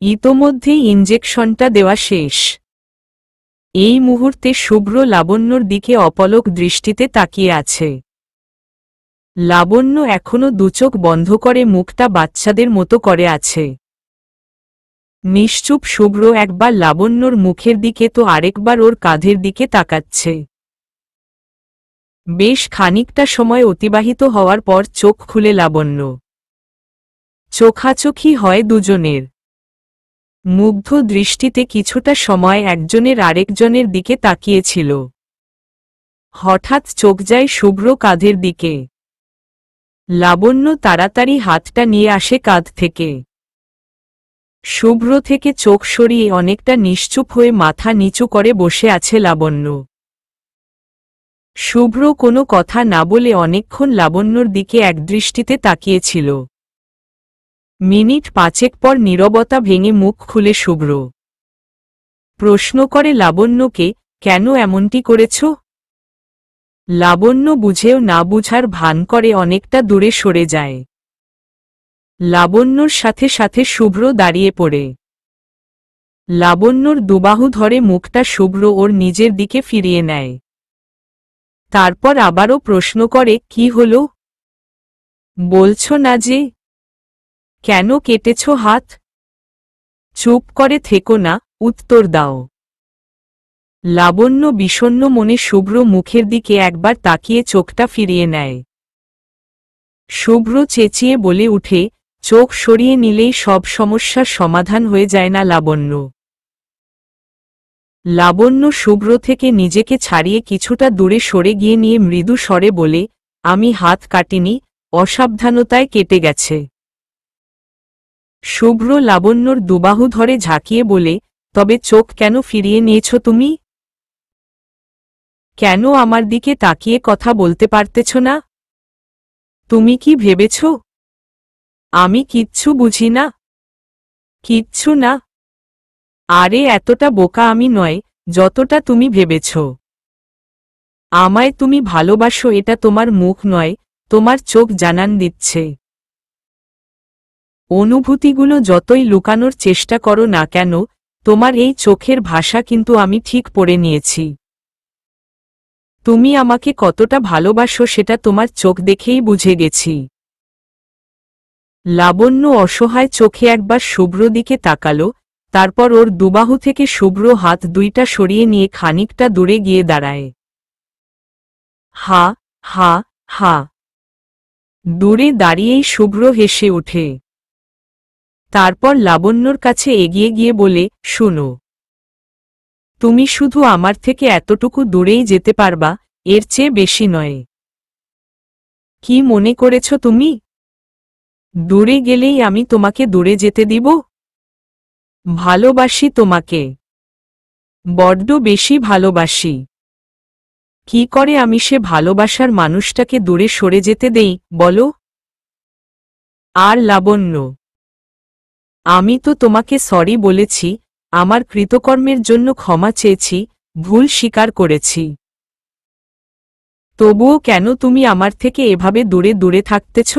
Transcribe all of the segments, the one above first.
ইতোমধ্যেই ইঞ্জেকশনটা দেওয়া শেষ। এই মুহূর্তে শুভ্র লাবণ্যর দিকে অপলক দৃষ্টিতে তাকিয়ে আছে। লাবণ্য এখনো দুচোখ বন্ধ করে মুখটা বাচ্চাদের মতো করে আছে। নিশ্চুপ শুভ্র একবার লাবণ্যর মুখের দিকে তো আরেকবার ওর কাঁধের দিকে তাকাচ্ছে। বেশ খানিকটা সময় অতিবাহিত হওয়ার পর চোখ খুলে লাবণ্য। চোখাচোখি হয় দুজনের। মুগ্ধ দৃষ্টিতে কিছুটা সময় একজনের আরেকজনের দিকে তাকিয়েছিল। হঠাৎ চোখ যায় শুভ্র কাঁধের দিকে। লাবণ্য তাড়াতাড়ি হাতটা নিয়ে আসে কাঁধ থেকে। শুভ্র থেকে চোখ সরিয়ে অনেকটা নিশ্চুপ হয়ে মাথা নিচু করে বসে আছে লাবণ্য। শুভ্র কোনো কথা না বলে অনেকক্ষণ লাবণ্যর দিকে একদৃষ্টিতে তাকিয়েছিল। মিনিট 5 পর নীরবতা ভেঙে মুখ খুলে শুভ্র। প্রশ্ন করে লাবণ্যকে, কেন এমনটি করেছ? লাবণ্য বুঝেও না বুঝার ভান করে অনেকটা দূরে সরে যায়। লাবণ্যর সাথে সাথে শুভ্র দাঁড়িয়ে পড়ে। লাবণ্যর দুবাহু ধরে মুখটা শুভ্র ওর নিজের দিকে ফিরিয়ে নেয়। তারপর আবারও প্রশ্ন করে, কি হলো? বলছ না যে? কেন কেটেছ হাত? চুপ করে থেকো না, উত্তর দাও। লাবণ্য বিষণ্ণ মনে শুভ্র মুখের দিকে একবার তাকিয়ে চোখটা ফিরিয়ে নেয়। শুভ্র চেঁচিয়ে বলে উঠে, চোখ সরিয়ে নিলেই সব সমস্যার সমাধান হয়ে যায় না লাবণ্য? লাবণ্য শুভ্র থেকে নিজেকে ছাড়িয়ে কিছুটা দূরে সরে গিয়ে নিয়ে মৃদু স্বরে বলে, আমি হাত কাটিনি, অসাবধানতায় কেটে গেছে। শুভ্র লাবণ্যর দুবাহু ধরে ঝাঁকিয়ে বলে, তবে চোখ কেন ফিরিয়ে নিয়েছ তুমি? কেন আমার দিকে তাকিয়ে কথা বলতে পারতেছ না? তুমি কি ভেবেছ আমি কিচ্ছু বুঝি না? কিচ্ছু না? আরে এতটা বোকা আমি নয়, যতটা তুমি ভেবেছ। আমায় তুমি ভালোবাসো এটা তোমার মুখ নয়, তোমার চোখ জানান দিচ্ছে। অনুভূতিগুলো যতই লুকানোর চেষ্টা করো না কেন, তোমার এই চোখের ভাষা কিন্তু আমি ঠিক পড়ে নিয়েছি। তুমি আমাকে কতটা ভালোবাসো সেটা তোমার চোখ দেখেই বুঝে গেছি। লাবণ্য অসহায় চোখে একবার শুভ্র দিকে তাকালো, তারপর ওর দুবাহু থেকে শুভ্র হাত দুইটা সরিয়ে নিয়ে খানিকটা দূরে গিয়ে দাঁড়ায়। হা হা হা। দূরে দাঁড়িয়েই শুভ্র হেসে ওঠে। তারপর লাবণ্যর কাছে এগিয়ে গিয়ে বলে, শুনো, তুমি শুধু আমার থেকে এতটুকু দূরেই যেতে পারবা, এর চেয়ে বেশি নয়। কি মনে করেছ তুমি? দূরে গেলেই আমি তোমাকে দূরে যেতে দিব? ভালোবাসি তোমাকে, বড্ড বেশি ভালোবাসি। কি করে আমি সে ভালোবাসার মানুষটাকে দূরে সরে যেতে দেই, বলো? আর লাবণ্য, আমি তো তোমাকে সরি বলেছি, আমার কৃতকর্মের জন্য ক্ষমা চেয়েছি, ভুল স্বীকার করেছি। তবুও কেন তুমি আমার থেকে এভাবে দূরে দূরে থাকতেছ?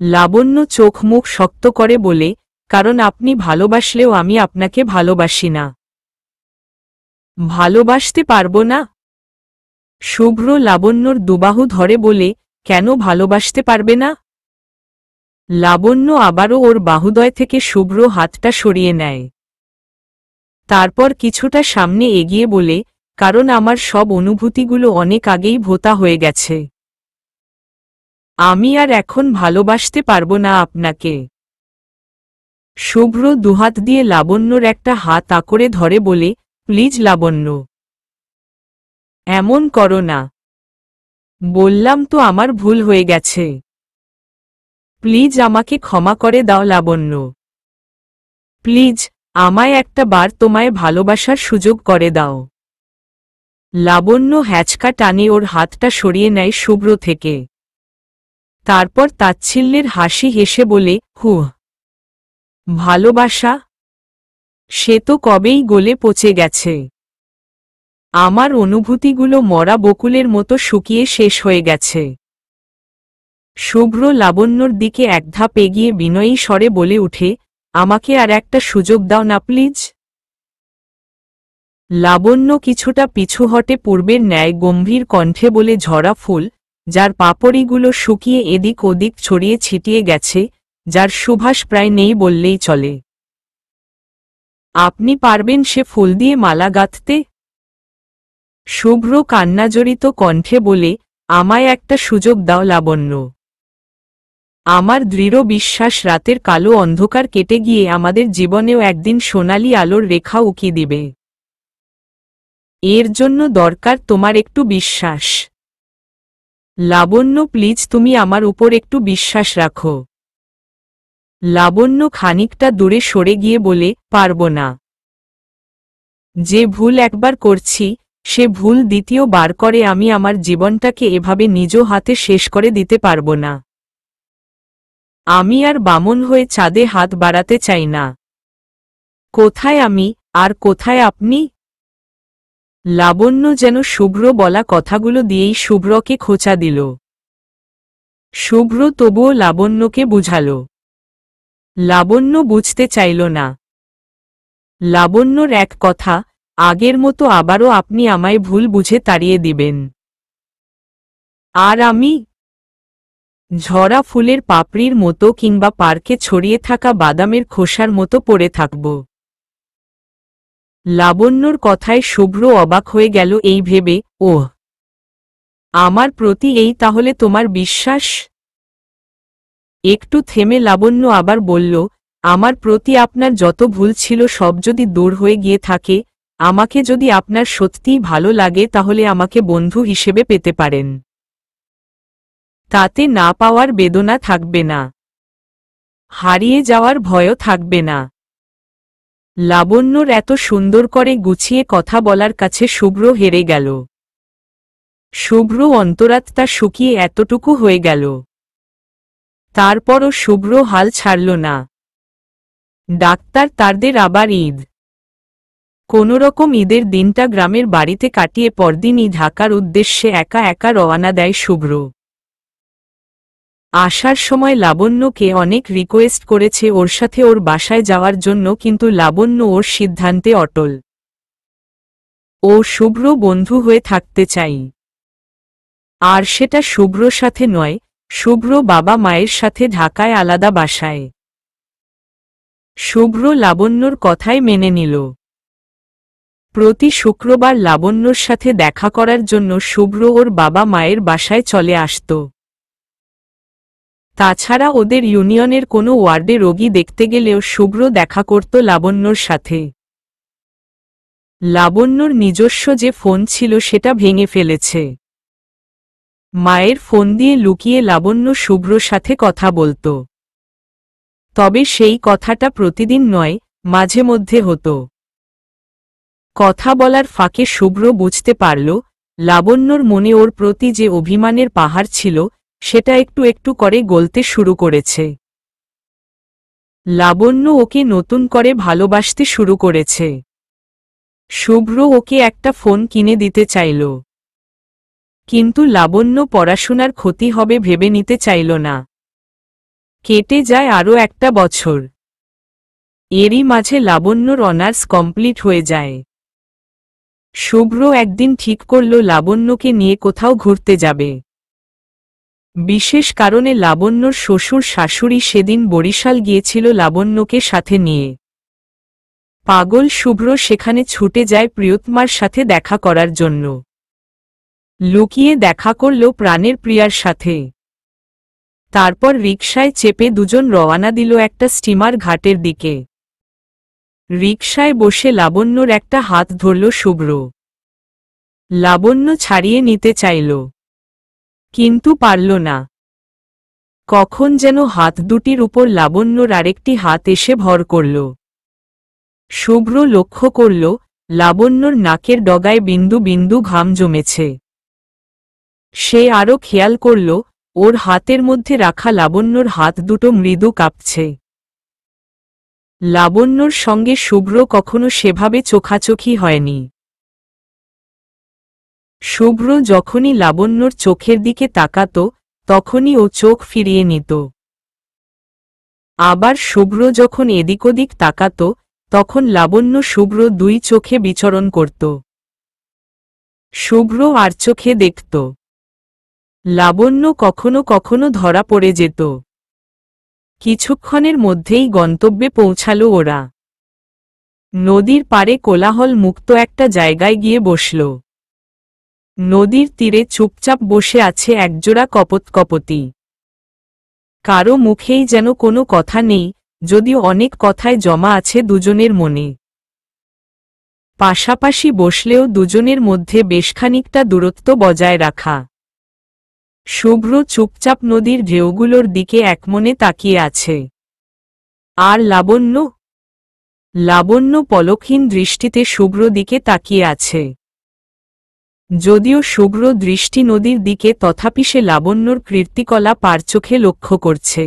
লাবণ্য চোখ মুখ শক্ত করে বলে, কারণ আপনি ভালোবাসলেও আমি আপনাকে ভালোবাসি না। ভালোবাসতে পারবো না? শুভ্র লাবণ্যর দুবাহু ধরে বলে, কেন ভালোবাসতে পারবে না? লাবণ্য আবারও ওর বাহুদয় থেকে শুভ্র হাতটা সরিয়ে নেয়। তারপর কিছুটা সামনে এগিয়ে বলে, কারণ আমার সব অনুভূতিগুলো অনেক আগেই ভোতা হয়ে গেছে। আমি আর এখন ভালোবাসতে পারবো না আপনাকে। শুভ্র দুহাত দিয়ে লাবণ্যর একটা হাত আঁকড়ে ধরে বলে, প্লিজ লাবণ্য, এমন করো না। বললাম তো আমার ভুল হয়ে গেছে। প্লিজ আমাকে ক্ষমা করে দাও লাবণ্য। প্লিজ, আমায় একটা বার তোমায় ভালোবাসার সুযোগ করে দাও। লাবণ্য হ্যাচকা টানে ওর হাতটা সরিয়ে নেয় শুভ্র থেকে। তারপর তাচ্ছিল্যের হাসি হেসে বলে, হুহ, ভালোবাসা? সে তো কবেই গলে পচে গেছে। আমার অনুভূতিগুলো মরা বকুলের মতো শুকিয়ে শেষ হয়ে গেছে। শুভ্র লাবণ্যর দিকে এক ধাপ এগিয়ে বিনয়ী স্বরে বলে উঠে, আমাকে আর একটা সুযোগ দাও না প্লিজ। লাবণ্য কিছুটা পিছু হটে পূর্বের ন্যায় গম্ভীর কণ্ঠে বলে, ঝরা ফুল, যার পাপড়িগুলো শুকিয়ে এদিক ওদিক ছড়িয়ে ছিটিয়ে গেছে, যার সুবাস প্রায় নেই বললেই চলে। আপনি পারবেন সে ফুল দিয়ে মালা গাঁথতে? শুভ্র কান্নাজড়িত কণ্ঠে বলে, আমায় একটা সুযোগ দাও লাবণ্য। আমার দৃঢ় বিশ্বাস রাতের কালো অন্ধকার কেটে গিয়ে আমাদের জীবনেও একদিন সোনালি আলোর রেখা উকি দিবে। এর জন্য দরকার তোমার একটু বিশ্বাস। লাবণ্য প্লিজ তুমি আমার উপর একটু বিশ্বাস রাখো। লাবণ্য খানিকটা দূরে সরে গিয়ে বলে, পারব না। যে ভুল একবার করছি, সে ভুল দ্বিতীয়বার করে আমি আমার জীবনটাকে এভাবে নিজ হাতে শেষ করে দিতে পারব না। আমি আর বামন হয়ে চাঁদে হাত বাড়াতে চাই না। কোথায় আমি, আর কোথায় আপনি? লাবণ্য যেন শুভ্র বলা কথাগুলো দিয়েই শুভ্রকে খোঁচা দিল। শুভ্র তবুও লাবণ্যকে বুঝাল। লাবণ্য বুঝতে চাইল না। লাবণ্যর এক কথা, আগের মতো আবারও আপনি আমায় ভুল বুঝে তাড়িয়ে দিবেন। আর আমি ঝরা ফুলের পাপড়ির মতো কিংবা পার্কে ছড়িয়ে থাকা বাদামের খোসার মতো পড়ে থাকব। লাবণ্যর কথায় শুভ্র অবাক হয়ে গেল এই ভেবে, ওহ, আমার প্রতি এই তাহলে তোমার বিশ্বাস? একটু থেমে লাবণ্য আবার বলল, আমার প্রতি আপনার যত ভুল ছিল সব যদি দূর হয়ে গিয়ে থাকে, আমাকে যদি আপনার সত্যিই ভালো লাগে তাহলে আমাকে বন্ধু হিসেবে পেতে পারেন। তাতে না পাওয়ার বেদনা থাকবে না, হারিয়ে যাওয়ার ভয়ও থাকবে না। লাবণ্যর এত সুন্দর করে গুছিয়ে কথা বলার কাছে শুভ্র হেরে গেল। শুভ্র অন্তরাত্মা শুকিয়ে এতটুকু হয়ে গেল। তারপরও শুভ্র হাল ছাড়ল না। ডাক্তার তারদের আবার ঈদ। কোনোরকম ঈদের দিনটা গ্রামের বাড়িতে কাটিয়ে পরদিনই ঢাকার উদ্দেশ্যে একা একা রওনা দেয় শুভ্র। আসার সময় লাবণ্যকে অনেক রিকোয়েস্ট করেছে ওর সাথে ওর বাসায় যাওয়ার জন্য, কিন্তু লাবণ্য ওর সিদ্ধান্তে অটল। ও শুভ্র বন্ধু হয়ে থাকতে চাই। আর সেটা শুভ্রর সাথে নয়, শুভ্র বাবা মায়ের সাথে ঢাকায় আলাদা বাসায়। শুভ্র লাবণ্যর কথাই মেনে নিল। প্রতি শুক্রবার লাবণ্যর সাথে দেখা করার জন্য শুভ্র ওর বাবা মায়ের বাসায় চলে আসত। তাছাড়া ওদের ইউনিয়নের কোনো ওয়ার্ডে রোগী দেখতে গেলেও শুভ্র দেখা করত লাবণ্যর সাথে। লাবণ্যর নিজস্ব যে ফোন ছিল সেটা ভেঙে ফেলেছে। মায়ের ফোন দিয়ে লুকিয়ে লাবণ্য শুভ্রর সাথে কথা বলত। তবে সেই কথাটা প্রতিদিন নয়, মাঝে মধ্যে হতো। কথা বলার ফাঁকে শুভ্র বুঝতে পারল, লাবণ্যর মনে ওর প্রতি যে অভিমানের পাহাড় ছিল, সেটা একটু একটু করে গলতে শুরু করেছে। লাবণ্য ওকে নতুন করে ভালোবাসতে শুরু করেছে। শুভ্র ওকে একটা ফোন কিনে দিতে চাইল। কিন্তু লাবণ্য পড়াশোনার ক্ষতি হবে ভেবে নিতে চাইল না। কেটে যায় আরও একটা বছর। এরই মাঝে লাবণ্যর অনার্স কমপ্লিট হয়ে যায়। শুভ্র একদিন ঠিক করল লাবণ্যকে নিয়ে কোথাও ঘুরতে যাবে। বিশেষ কারণে লাবণ্যর শ্বশুর শাশুড়ি সেদিন বরিশাল গিয়েছিল লাবণ্যকে সাথে নিয়ে। পাগল শুভ্র সেখানে ছুটে যায় প্রিয়তমার সাথে দেখা করার জন্য। লুকিয়ে দেখা করল প্রাণের প্রিয়ার সাথে। তারপর রিকশায় চেপে দুজন রওনা দিল একটা স্টিমার ঘাটের দিকে। রিকশায় বসে লাবণ্যর একটা হাত ধরল শুভ্র। লাবণ্য ছাড়িয়ে নিতে চাইল, কিন্তু পারল না। কখন যেন হাত দুটির উপর লাবণ্যর আরেকটি হাত এসে ভর করল। শুভ্র লক্ষ্য করল, লাবণ্যর নাকের ডগায় বিন্দু বিন্দু ঘাম জমেছে। সে আরও খেয়াল করল, ওর হাতের মধ্যে রাখা লাবণ্যর হাত দুটো মৃদু কাঁপছে। লাবণ্যর সঙ্গে শুভ্র কখনো সেভাবে চোখাচোখি হয়নি। শুভ্র যখনই লাবণ্যর চোখের দিকে তাকাত, তখনই ও চোখ ফিরিয়ে নিত। আবার শুভ্র যখন এদিক ওদিক তাকাত তখন লাবণ্য শুভ্র দুই চোখে বিচরণ করত। শুভ্র আর চোখে দেখত। লাবণ্য কখনো কখনো ধরা পড়ে যেত। কিছুক্ষণের মধ্যেই গন্তব্যে পৌঁছাল ওরা। নদীর পাড়ে কোলাহল মুক্ত একটা জায়গায় গিয়ে বসল। নদীর তীরে চুপচাপ বসে আছে একজোড়া কপোতকপোতি। কারো মুখেই যেন কোনো কথা নেই, যদিও অনেক কথায় জমা আছে দুজনের মনে। পাশাপাশি বসলেও দুজনের মধ্যে বেশ খানিকটা দূরত্ব বজায় রাখা। শুভ্র চুপচাপ নদীর ঢেউগুলোর দিকে একমনে তাকিয়ে আছে। আর লাবণ্য পলকহীন দৃষ্টিতে শুভ্র দিকে তাকিয়ে আছে। যদিও শুভ্র দৃষ্টি নদীর দিকে, তথাপি সে লাবণ্যর কীর্তিকলা পারচোখে লক্ষ্য করছে।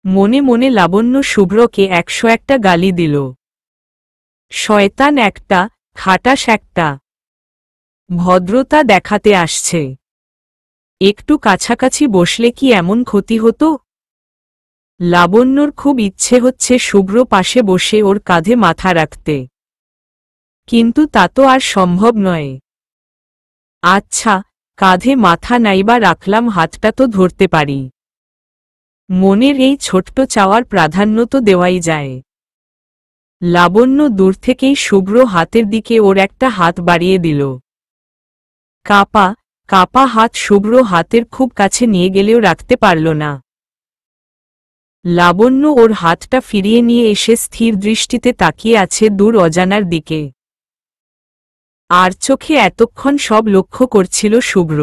মনে মনে লাবণ্য শুভ্রকে 101টা গালি দিল। শয়তান একটা, খাটাস একটা। ভদ্রতা দেখাতে আসছে। একটু কাছাকাছি বসলে কি এমন ক্ষতি হতো? লাবণ্যর খুব ইচ্ছে হচ্ছে শুভ্র পাশে বসে ওর কাঁধে মাথা রাখতে, কিন্তু তা তো আর সম্ভব নয়। আচ্ছা, কাঁধে মাথা নাইবা রাখলাম, হাতটা তো ধরতে পারি। মনের এই ছোট্ট চাওয়ার প্রাধান্য তো দেওয়াই যায়। লাবণ্য দূর থেকেই শুভ্র হাতের দিকে ওর একটা হাত বাড়িয়ে দিল। কাপা কাপা হাত শুভ্র হাতের খুব কাছে নিয়ে গেলেও রাখতে পারল না। লাবণ্য ওর হাতটা ফিরিয়ে নিয়ে এসে স্থির দৃষ্টিতে তাকিয়ে আছে দূর অজানার দিকে। আর চোখে এতক্ষণ সব লক্ষ্য করছিল শুভ্র।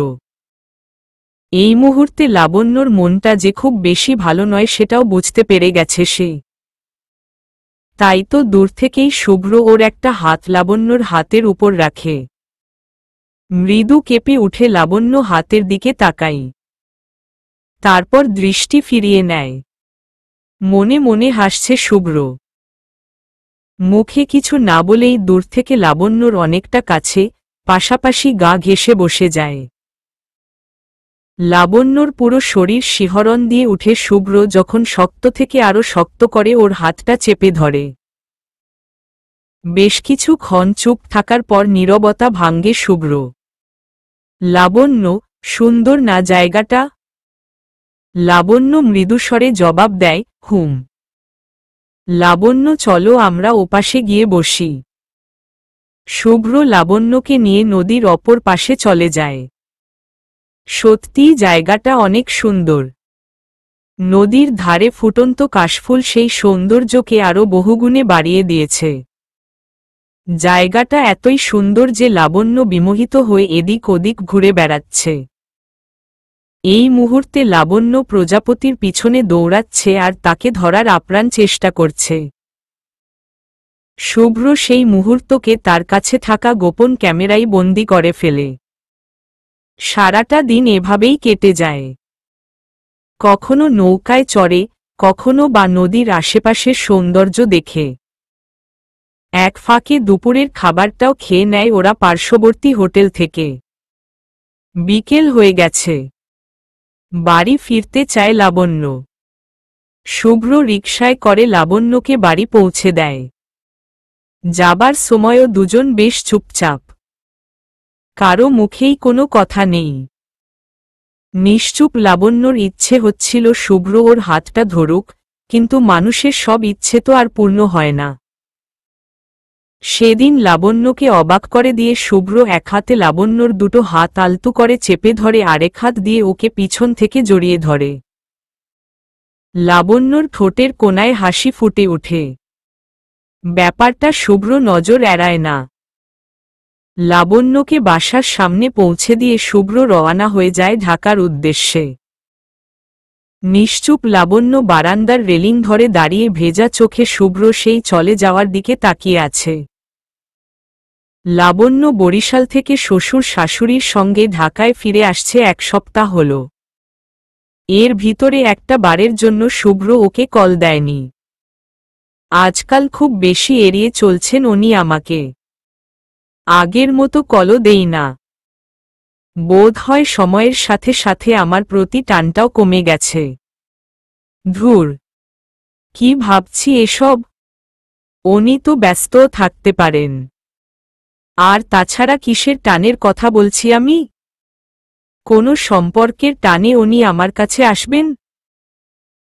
এই মুহূর্তে লাবণ্যর মনটা যে খুব বেশি ভালো নয় সেটাও বুঝতে পেরে গেছে সে। তাই তো দূর থেকেই শুভ্র ওর একটা হাত লাবণ্যর হাতের উপর রাখে। মৃদু কেঁপে উঠে লাবণ্য হাতের দিকে তাকাই। তারপর দৃষ্টি ফিরিয়ে নেয়। মনে মনে হাসছে শুভ্র। মুখে কিছু না বলেই দূর থেকে লাবণ্যর অনেকটা কাছে, পাশাপাশি গা ঘেঁষে বসে যায়। লাবণ্যর পুরো শরীর শিহরণ দিয়ে উঠে শুভ্র যখন শক্ত থেকে আরো শক্ত করে ওর হাতটা চেপে ধরে। বেশ কিছুক্ষণ চুপ থাকার পর নীরবতা ভাঙ্গে শুভ্র। লাবণ্য, সুন্দর না জায়গাটা? লাবণ্য মৃদুস্বরে জবাব দেয়, হুম। লাবণ্য, চলো আমরা ওপাশে গিয়ে বসি। শুভ্র লাবণ্যকে নিয়ে নদীর অপর পাশে চলে যায়। সত্যিই জায়গাটা অনেক সুন্দর। নদীর ধারে ফুটন্ত কাশফুল সেই সৌন্দর্যকে আরো বহুগুণে বাড়িয়ে দিয়েছে। জায়গাটা এতই সুন্দর যে লাবণ্য বিমোহিত হয়ে এদিক ওদিক ঘুরে বেড়াচ্ছে। এই মুহূর্তে লাবণ্য প্রজাপতির পিছনে দৌড়াচ্ছে আর তাকে ধরার আপ্রাণ চেষ্টা করছে। শুভ্র সেই মুহূর্তকে তার কাছে থাকা গোপন ক্যামেরায় বন্দি করে ফেলে। সারাটা দিন এভাবেই কেটে যায়। কখনো নৌকায় চড়ে, কখনো বা নদীর আশেপাশের সৌন্দর্য দেখে। এক ফাঁকে দুপুরের খাবারটাও খেয়ে নেয় ওরা পার্শ্ববর্তী হোটেল থেকে। বিকেল হয়ে গেছে। বাড়ি ফিরতে চায় লাবণ্য। শুভ্র রিকশায় করে লাবণ্যকে বাড়ি পৌঁছে দেয়। যাবার সময়ও দুজন বেশ চুপচাপ। কারো মুখেই কোনো কথা নেই। নিশ্চুপ লাবণ্যর ইচ্ছে হচ্ছিল শুভ্র ওর হাতটা ধরুক, কিন্তু মানুষের সব ইচ্ছে তো আর পূর্ণ হয় না। সেদিন লাবণ্যকে অবাক করে দিয়ে শুভ্র এক হাতে লাবণ্যর দুটো হাত আলতু করে চেপে ধরে, আরেক হাত দিয়ে ওকে পিছন থেকে জড়িয়ে ধরে। লাবণ্যর ঠোঁটের কোণায় হাসি ফুটে ওঠে। ব্যাপারটা শুভ্র নজর এড়ায় না। লাবণ্যকে বাসার সামনে পৌঁছে দিয়ে শুভ্র রওনা হয়ে যায় ঢাকার উদ্দেশ্যে। নিশ্চুপ লাবণ্য বারান্দার রেলিং ধরে দাঁড়িয়ে ভেজা চোখে শুভ্র সেই চলে যাওয়ার দিকে তাকিয়ে আছে। লাবণ্য বরিশাল থেকে শ্বশুর শাশুড়ির সঙ্গে ঢাকায় ফিরে আসছে 1 সপ্তাহ হল। এর ভিতরে একটা বারের জন্য শুভ্র ওকে কল দেয়নি। আজকাল খুব বেশি এড়িয়ে চলছেন উনি আমাকে। আগের মতো কলও দেই না। বোধ হয় সময়ের সাথে সাথে আমার প্রতি টানটাও কমে গেছে। ধুর, কি ভাবছি এসব। উনি তো ব্যস্ত থাকতে পারেন। আর তাছাড়া কিসের টানের কথা বলছি আমি? কোনো সম্পর্কের টানে উনি আমার কাছে আসবেন?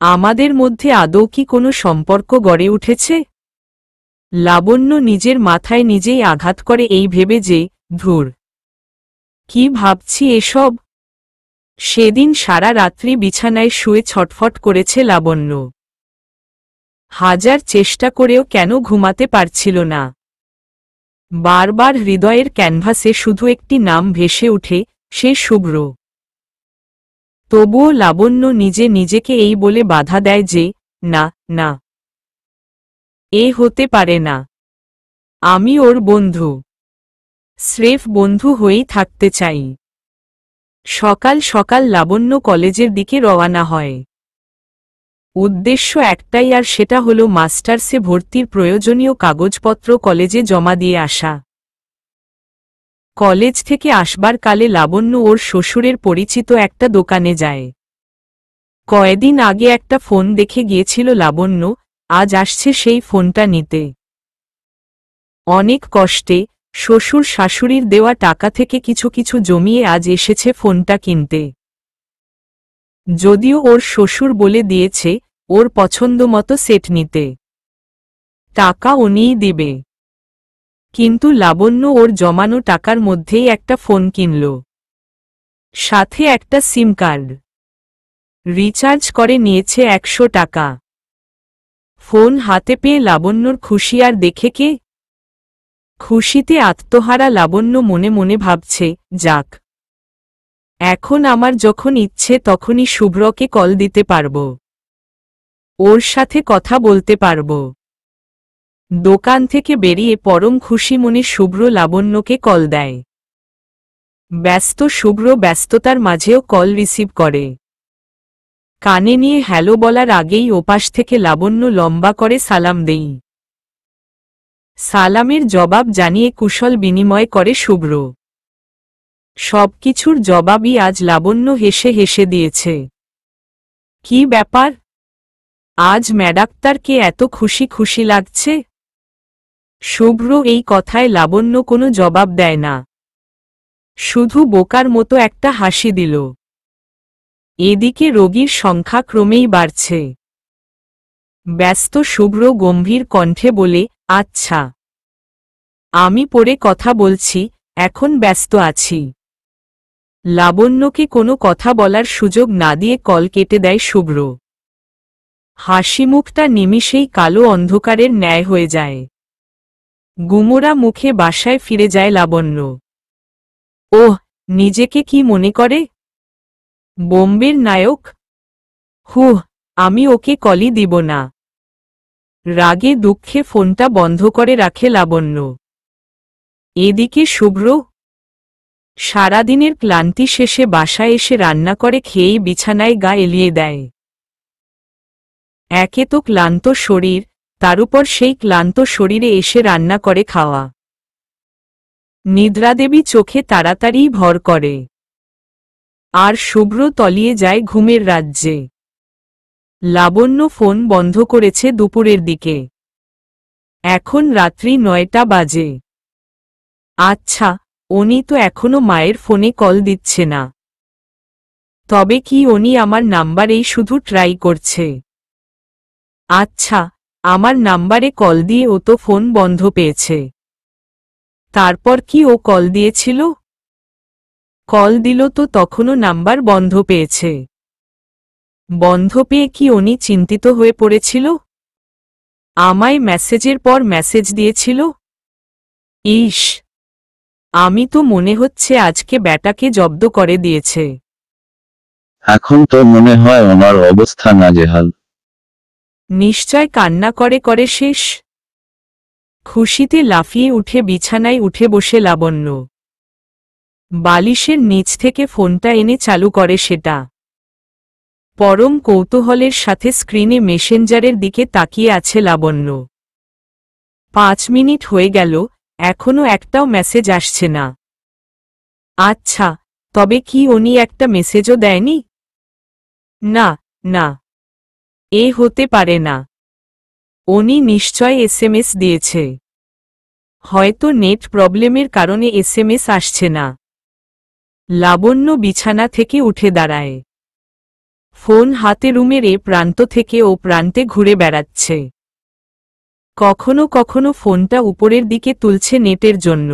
আমাদের মধ্যে আদৌ কি কোনো সম্পর্ক গড়ে উঠেছে? লাবণ্য নিজের মাথায় নিজেই আঘাত করে এই ভেবে যে, ধুর, কি ভাবছি এসব। সেদিন সারা রাত্রি বিছানায় শুয়ে ছটফট করেছে লাবণ্য। হাজার চেষ্টা করেও কেন ঘুমাতে পারছিল না। বারবার হৃদয়ের ক্যানভাসে শুধু একটি নাম ভেসে উঠে, সে শুভ্র। তবুও লাবণ্য নিজে নিজেকে এই বলে বাধা দেয় যে, না, না, এ হতে পারে না। আমি ওর বন্ধু, স্রেফ বন্ধু হয়েই থাকতে চাই। সকাল সকাল লাবণ্য কলেজের দিকে রওনা হয়। উদ্দেশ্য একটাই, আর সেটা হল মাস্টার্সে ভর্তির প্রয়োজনীয় কাগজপত্র কলেজে জমা দিয়ে আসা। কলেজ থেকে আসবার কালে লাবণ্য ওর শ্বশুরের পরিচিত একটা দোকানে যায়। কয়েকদিন আগে একটা ফোন দেখে গিয়েছিল লাবণ্য, আজ আসছে সেই ফোনটা নিতে। অনেক কষ্টে শ্বশুর শাশুড়ির দেওয়া টাকা থেকে কিছু কিছু জমিয়ে আজ এসেছে ফোনটা কিনতে। যদিও ওর শ্বশুর বলে দিয়েছে ওর পছন্দমতো সেট নিতে টাকা উনিই দিবে, কিন্তু লাবণ্য ওর জমানো টাকার মধ্যেই একটা ফোন কিনল, সাথে একটা সিম কার্ড রিচার্জ করে নিয়েছে 100 টাকা। ফোন হাতে পেয়ে লাবণ্যর খুশি আর দেখে কে। খুশিতে আত্মহারা লাবণ্য মনে মনে ভাবছে, যাক, এখন আমার যখন ইচ্ছে তখনই শুভ্রকে কল দিতে পারব, ওর সাথে কথা বলতে পারব। দোকান থেকে বেরিয়ে পরম খুশি মনে শুভ্র লাবণ্যকে কল দেয়। ব্যস্ত শুভ্র ব্যস্ততার মাঝেও কল রিসিভ করে। কানে নিয়ে হ্যালো বলার আগেই ওপাশ থেকে লাবণ্য লম্বা করে সালাম দেই। সালামের জবাব জানিয়ে কুশল বিনিময় করে শুভ্র। সবকিছুর জবাবই আজ লাবণ্য হেসে হেসে দিয়েছে। কি ব্যাপার, আজ ম্যাডাক্তারকে এত খুশি খুশি লাগছে? শুভ্র এই কথায় লাবণ্য কোনো জবাব দেয় না, শুধু বোকার মতো একটা হাসি দিল। এদিকে রোগীর সংখ্যা ক্রমেই বাড়ছে। ব্যস্ত শুভ্র গম্ভীর কণ্ঠে বলে, আচ্ছা, আমি পরে কথা বলছি, এখন ব্যস্ত আছি। লাবণ্যকে কোনো কথা বলার সুযোগ না দিয়ে কল কেটে দেয় শুভ্র। হাসিমুখটা নিমিষেই কালো অন্ধকারের ন্যায় হয়ে যায়। গুমোরা মুখে বাসায় ফিরে যায় লাবণ্য। ওহ, নিজেকে কি মনে করে? বোম্বের নায়ক? হুহ, আমি ওকে কলই দিব না। রাগে দুঃখে ফোনটা বন্ধ করে রাখে লাবণ্য। এদিকে শুভ্র সারাদিনের ক্লান্তি শেষে বাসায় এসে রান্না করে খেয়েই বিছানায় গা এলিয়ে দেয়। একে তো ক্লান্ত শরীর, তার উপর সেই ক্লান্ত শরীরে এসে রান্না করে খাওয়া। নিদ্রাদেবী চোখে তাড়াতাড়ি ভর করে। আর শুভ্র তলিয়ে যায় ঘুমের রাজ্যে। লাবণ্য ফোন বন্ধ করেছে দুপুরের দিকে। এখন রাত্রি 9টা বাজে। আচ্ছা, উনি তো এখনো মায়ের ফোনে কল দিচ্ছে না। তবে কি উনি আমার নাম্বারেই শুধু ট্রাই করছে? আচ্ছা, আমার নাম্বারে কল দিয়ে ও তো ফোন বন্ধ পেয়েছে। তারপর কি ও কল দিয়েছিল? কল দিল তো তখনও নাম্বার বন্ধ পেয়েছে। বন্ধ পেয়ে কি উনি চিন্তিত হয়ে পড়েছিল? আমায় মেসেজের পর মেসেজ দিয়েছিল? ইস, আমি তো মনে হচ্ছে আজকে ব্যাটাকে জব্দ করে দিয়েছে। এখন তো মনে হয় ওনার অবস্থা নাজেহাল। নিশ্চয় কান্না করে করে শেষ। খুশিতে লাফিয়ে উঠে বিছানায় উঠে বসে লাবণ্য। বালিশের নিচ থেকে ফোনটা এনে চালু করে সেটা। পরম কৌতূহলের সাথে স্ক্রিনে মেসেঞ্জারের দিকে তাকিয়ে আছে লাবণ্য। 5 মিনিট হয়ে গেল, এখনো একটাও মেসেজ আসছে না। আচ্ছা, তবে কি উনি একটা মেসেজও দেয়নি? না, না, এ হতে পারে না। উনি নিশ্চয় এসএমএস দিয়েছে। হয়তো নেট প্রবলেমের কারণে এসএমএস আসছে না। লাবণ্য বিছানা থেকে উঠে দাঁড়ায়। ফোন হাতে রুমের এ প্রান্ত থেকে ও প্রান্তে ঘুরে বেড়াচ্ছে। কখনো কখনো ফোনটা উপরের দিকে তুলছে নেটের জন্য।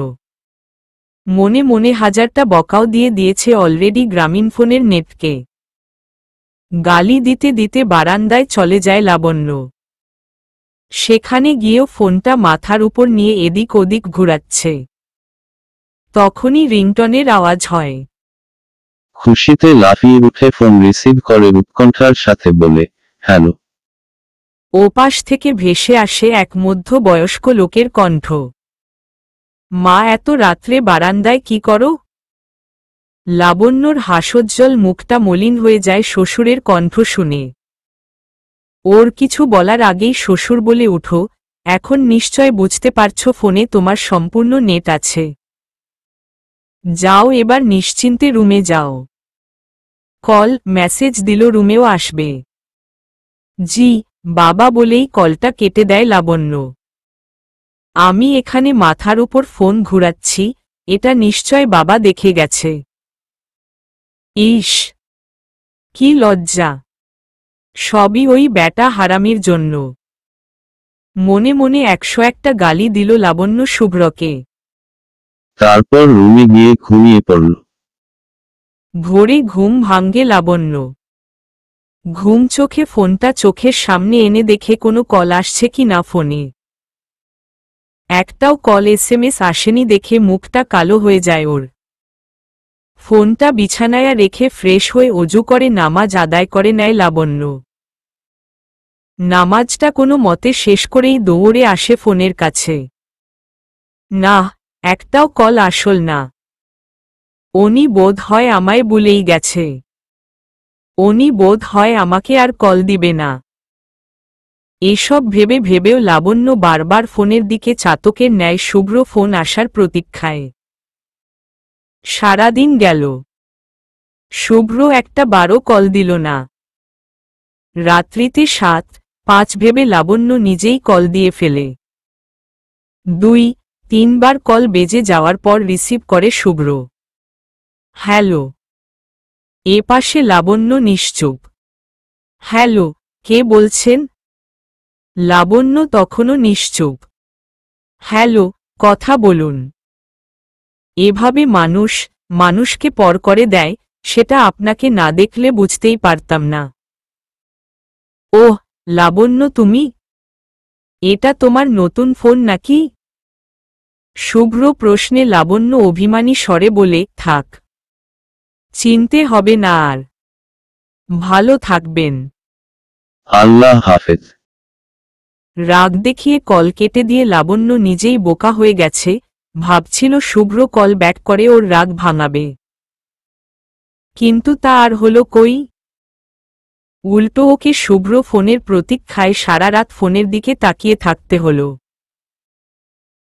মনে মনে হাজারটা বকাও দিয়েছে অলরেডি গ্রামীণফোনের নেটকে। গালি দিতে দিতে বারান্দায় চলে যায় লাবণ্য। সেখানে গিয়েও ফোনটা মাথার উপর নিয়ে এদিক ওদিক ঘুরাচ্ছে। তখনই রিংটনের আওয়াজ হয়। খুশিতে লাফিয়ে উঠে ফোন রিসিভ করে উৎকণ্ঠার সাথে বলে, হ্যালো। ওপাশ থেকে ভেসে আসে এক মধ্যবয়স্ক লোকের কণ্ঠ। মা, এত রাত্রে বারান্দায় কি করো? লাবণ্যর হাসোজ্জ্বল মুখটা মলিন হয়ে যায় শ্বশুরের কণ্ঠ শুনে। ওর কিছু বলার আগেই শ্বশুর বলে উঠো, এখন নিশ্চয় বুঝতে পারছো ফোনে তোমার সম্পূর্ণ নেট আছে। যাও এবার নিশ্চিন্তে রুমে যাও। কল মেসেজ দিল রুমেও আসবে। জি বাবা বলেই কলটা কেটে দেয় লাবণ্য। আমি এখানে মাথার উপর ফোন ঘুরাচ্ছি, এটা নিশ্চয় বাবা দেখে গেছে। ইস, কি লজ্জা! সবই ওই ব্যাটা হারামির জন্য। মনে মনে 101টা গালি দিল লাবণ্য শুভ্রকে। তারপর রুমে গিয়ে ঘুমিয়ে পড়ল। ভোরে ঘুম ভাঙ্গে লাবণ্য। ঘুম চোখে ফোনটা চোখের সামনে এনে দেখে কোনো কল আসছে কি না ফোনে। একটাও কল এসএমএস আসেনি দেখে মুখটা কালো হয়ে যায় ওর। ফোনটা বিছানায় রেখে ফ্রেশ হয়ে অজু করে নামাজ আদায় করে নেয় লাবণ্য। নামাজটা কোনো মতে শেষ করেই দৌড়ে আসে ফোনের কাছে। না, একটাও কল আসল না। উনি বোধ হয় আমায় ভুলেই গেছে। উনি বোধ হয় আমাকে আর কল দিবে না। এসব ভেবে ভেবেও লাবণ্য বারবার ফোনের দিকে চাতকের ন্যায় শুভ্র ফোন আসার প্রতীক্ষায়। সারাদিন গেল, শুভ্র একটা বারও কল দিল না। রাত্রিতে 7-5 ভেবে লাবণ্য নিজেই কল দিয়ে ফেলে। 2-3 বার কল বেজে যাওয়ার পর রিসিভ করে শুভ্র। হ্যালো। এ পাশে লাবণ্য নিশ্চুপ। হ্যালো, কে বলছেন? লাবণ্য তখনও নিশ্চুপ। হ্যালো, কথা বলুন। এভাবে মানুষকে পর করে দেয়, সেটা আপনাকে না দেখলে বুঝতেই পারতাম না। ওহ, লাবণ্য তুমি? এটা তোমার নতুন ফোন নাকি? শুভ্র প্রশ্নে লাবণ্য অভিমানী স্বরে বলে, থাক, চিনতে হবে না আর। ভালো থাকবেন। আল্লাহ হাফেজ। রাগ দেখিয়ে কল কেটে দিয়ে লাবণ্য নিজেই বোকা হয়ে গেছে, ভাবছিল শুভ্র কল ব্যাক করে ওর রাগ ভাঙাবে। কিন্তু তা আর হলো কই? উল্টো ওকে শুভ্র ফোনের প্রতীক্ষায় সারা রাত ফোনের দিকে তাকিয়ে থাকতে হল।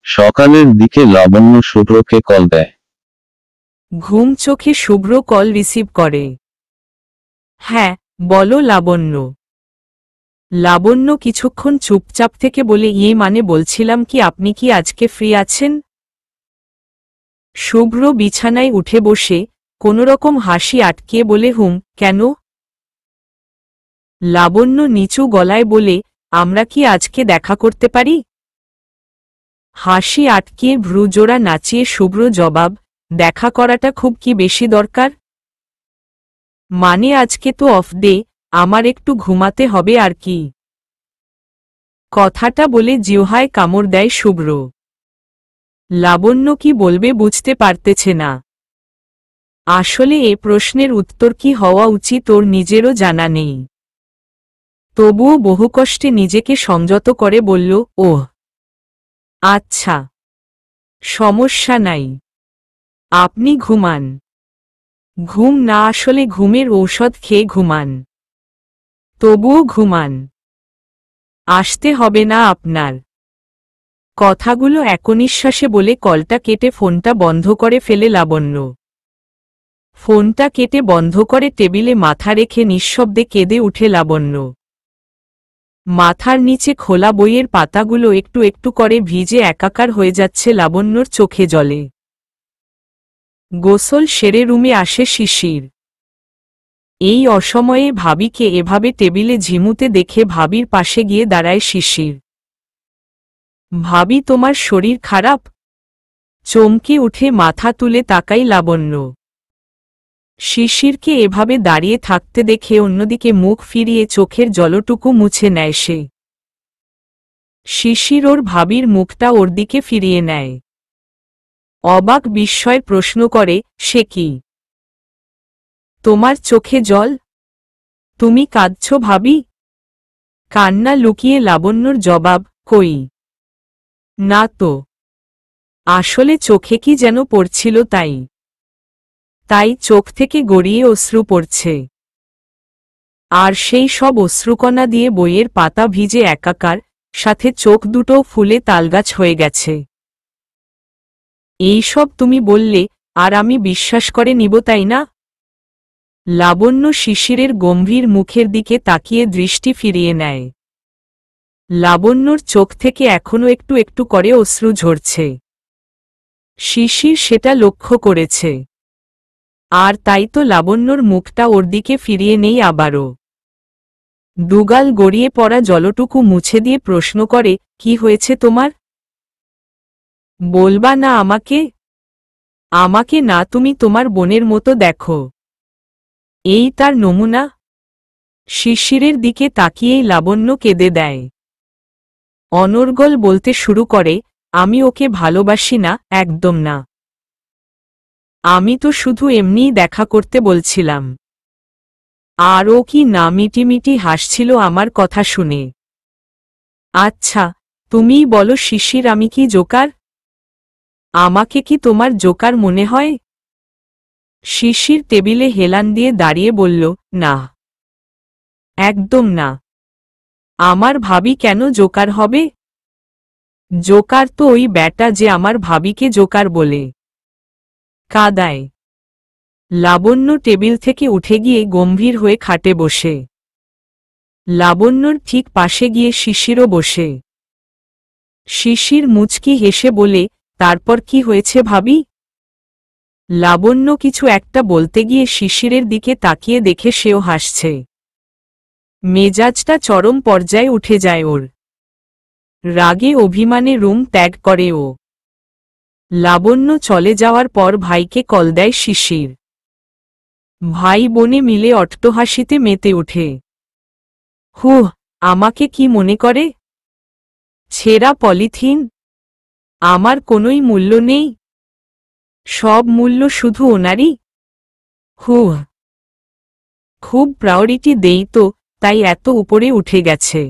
সকালের দিকে লাবণ্য শুভ্রকে কল দেয়। ঘুম চোখে শুভ্র কল রিসিভ করে। হ্যাঁ, বলো লাবণ্য। লাবণ্য কিছুক্ষণ চুপচাপ থেকে বলে, মানে বলছিলাম কি আপনি কি আজকে ফ্রি আছেন? শুভ্র বিছানায় উঠে বসে কোনোরকম হাসি আটকিয়ে বলে, কেন? লাবণ্য নিচু গলায় বলে, আমরা কি আজকে দেখা করতে পারি? হাসি আটকিয়ে ভ্রুজোড়া নাচিয়ে শুভ্র জবাব, দেখা করাটা খুব কি বেশি দরকার? মানে আজকে তো অফ ডে, আমার একটু ঘুমাতে হবে আর কি। কথাটা বলে জিহ্বায় কামড় দেয় শুভ্র। লাবণ্য কি বলবে বুঝতে পারতেছে না। আসলে এ প্রশ্নের উত্তর কি হওয়া উচিত ওর নিজেরও জানা নেই। তবুও বহু কষ্টে নিজেকে সংযত করে বলল, ওহ আচ্ছা, সমস্যা নাই, আপনি ঘুমান। ঘুম না আসলে ঘুমের ঔষধ খেয়ে ঘুমান। তবুও ঘুমান। আসতে হবে না আপনার। কথাগুলো একনিঃশ্বাসে বলে কলটা কেটে ফোনটা বন্ধ করে ফেলে লাবণ্য। ফোনটা কেটে বন্ধ করে টেবিলে মাথা রেখে নিঃশব্দে কেঁদে উঠে লাবণ্য। মাথার নিচে খোলা বইয়ের পাতাগুলো একটু একটু করে ভিজে একাকার হয়ে যাচ্ছে লাবণ্যর চোখে জলে। গোসল সেরে রুমে আসে শিশির। এই অসময়ে ভাবিকে এভাবে টেবিলে ঝিমুতে দেখে ভাবির পাশে গিয়ে দাঁড়ায় শিশির। ভাবি, তোমার শরীর খারাপ? চমকে উঠে মাথা তুলে তাকাই লাবণ্য। শিশিরকে এভাবে দাঁড়িয়ে থাকতে দেখে অন্যদিকে মুখ ফিরিয়ে চোখের জলটুকু মুছে নেয় সে। শিশির ওর ভাবির মুখটা ওর দিকে ফিরিয়ে নেয়। অবাক বিস্ময়ের প্রশ্ন করে, সে কি? তোমার চোখে জল? তুমি কাঁদছ ভাবি? কান্না লুকিয়ে লাবণ্যর জবাব, কই না তো, আসলে চোখে কি যেন পড়ছিল তাই চোখ থেকে গড়িয়ে অশ্রু পড়ছে। আর সেই সব অশ্রুকণা দিয়ে বইয়ের পাতা ভিজে একাকার, সাথে চোখ দুটোও ফুলে তালগাছ হয়ে গেছে। এই সব তুমি বললে আর আমি বিশ্বাস করে নিব, তাই না? লাবণ্য শিশিরের গম্ভীর মুখের দিকে তাকিয়ে দৃষ্টি ফিরিয়ে নেয়। লাবণ্যর চোখ থেকে এখনো একটু একটু করে অশ্রু ঝরছে। শিশির সেটা লক্ষ্য করেছে। আর তাই তো লাবণ্যর মুখটা ওর দিকে ফিরিয়ে নেই আবারও। দুগাল গড়িয়ে পড়া জলটুকু মুছে দিয়ে প্রশ্ন করে, কি হয়েছে তোমার? বলবা না আমাকে? আমাকে না, তুমি তোমার বোনের মতো দেখো। এই তার নমুনা? শিশিরের দিকে তাকিয়েই লাবণ্য কেঁদে দেয়। অনর্গল বলতে শুরু করে, আমি ওকে ভালোবাসি না, একদম না। আমি তো শুধু এমনিই দেখা করতে বলছিলাম। আর ও কি না মিটিমিটি হাসছিল আমার কথা শুনে। আচ্ছা, তুমিই বলো শিশির, আমি কি জোকার? আমাকে কি তোমার জোকার মনে হয়? শিশির টেবিলে হেলান দিয়ে দাঁড়িয়ে বলল, না, একদম না। আমার ভাবি কেন জোকার হবে? জোকার তো ওই ব্যাটা যে আমার ভাবিকে জোকার বলে কাঁদায়। লাবণ্য টেবিল থেকে উঠে গিয়ে গম্ভীর হয়ে খাটে বসে। লাবণ্যর ঠিক পাশে গিয়ে শিশিরও বসে। শিশির মুচকি হেসে বলে, তারপর কি হয়েছে ভাবি? লাবণ্য কিছু একটা বলতে গিয়ে শিশিরের দিকে তাকিয়ে দেখে সেও হাসছে। মেজাজটা চরম পর্যায়ে উঠে যায় ওর। রাগে অভিমানে রুম ত্যাগ করে ও। লাবণ্য চলে যাওয়ার পর ভাইকে কল দেয় শিশির। ভাই বোনে মিলে অট্টহাসিতে মেতে ওঠে। হুহ, আমাকে কি মনে করে? ছেঁড়া পলিথিন? আমার কোনোই মূল্য নেই? সব মূল্য শুধু ওনারই? হুহ, খুব প্রায়োরিটি দেই তো, তাই এত উপরে উঠে গেছে।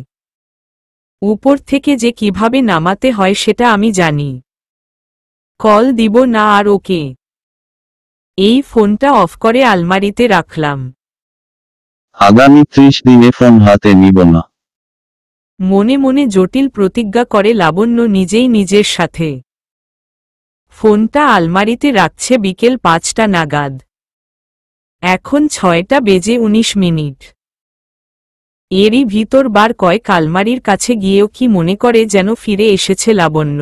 উপর থেকে যে কিভাবে নামাতে হয় সেটা আমি জানি। কল দিব না আর ওকে। এই ফোনটা অফ করে আলমারিতে রাখলাম। আগামী 30 দিনে ফোন হাতে নিব না। মনে মনে জটিল প্রতিজ্ঞা করে লাবণ্য নিজেই নিজের সাথে। ফোনটা আলমারিতে রাখছে বিকেল 5টা নাগাদ। এখন 6টা বেজে 19 মিনিট। এরই ভিতর বার কয়েক আলমারির কাছে গিয়েও কি মনে করে যেন ফিরে এসেছে লাবণ্য।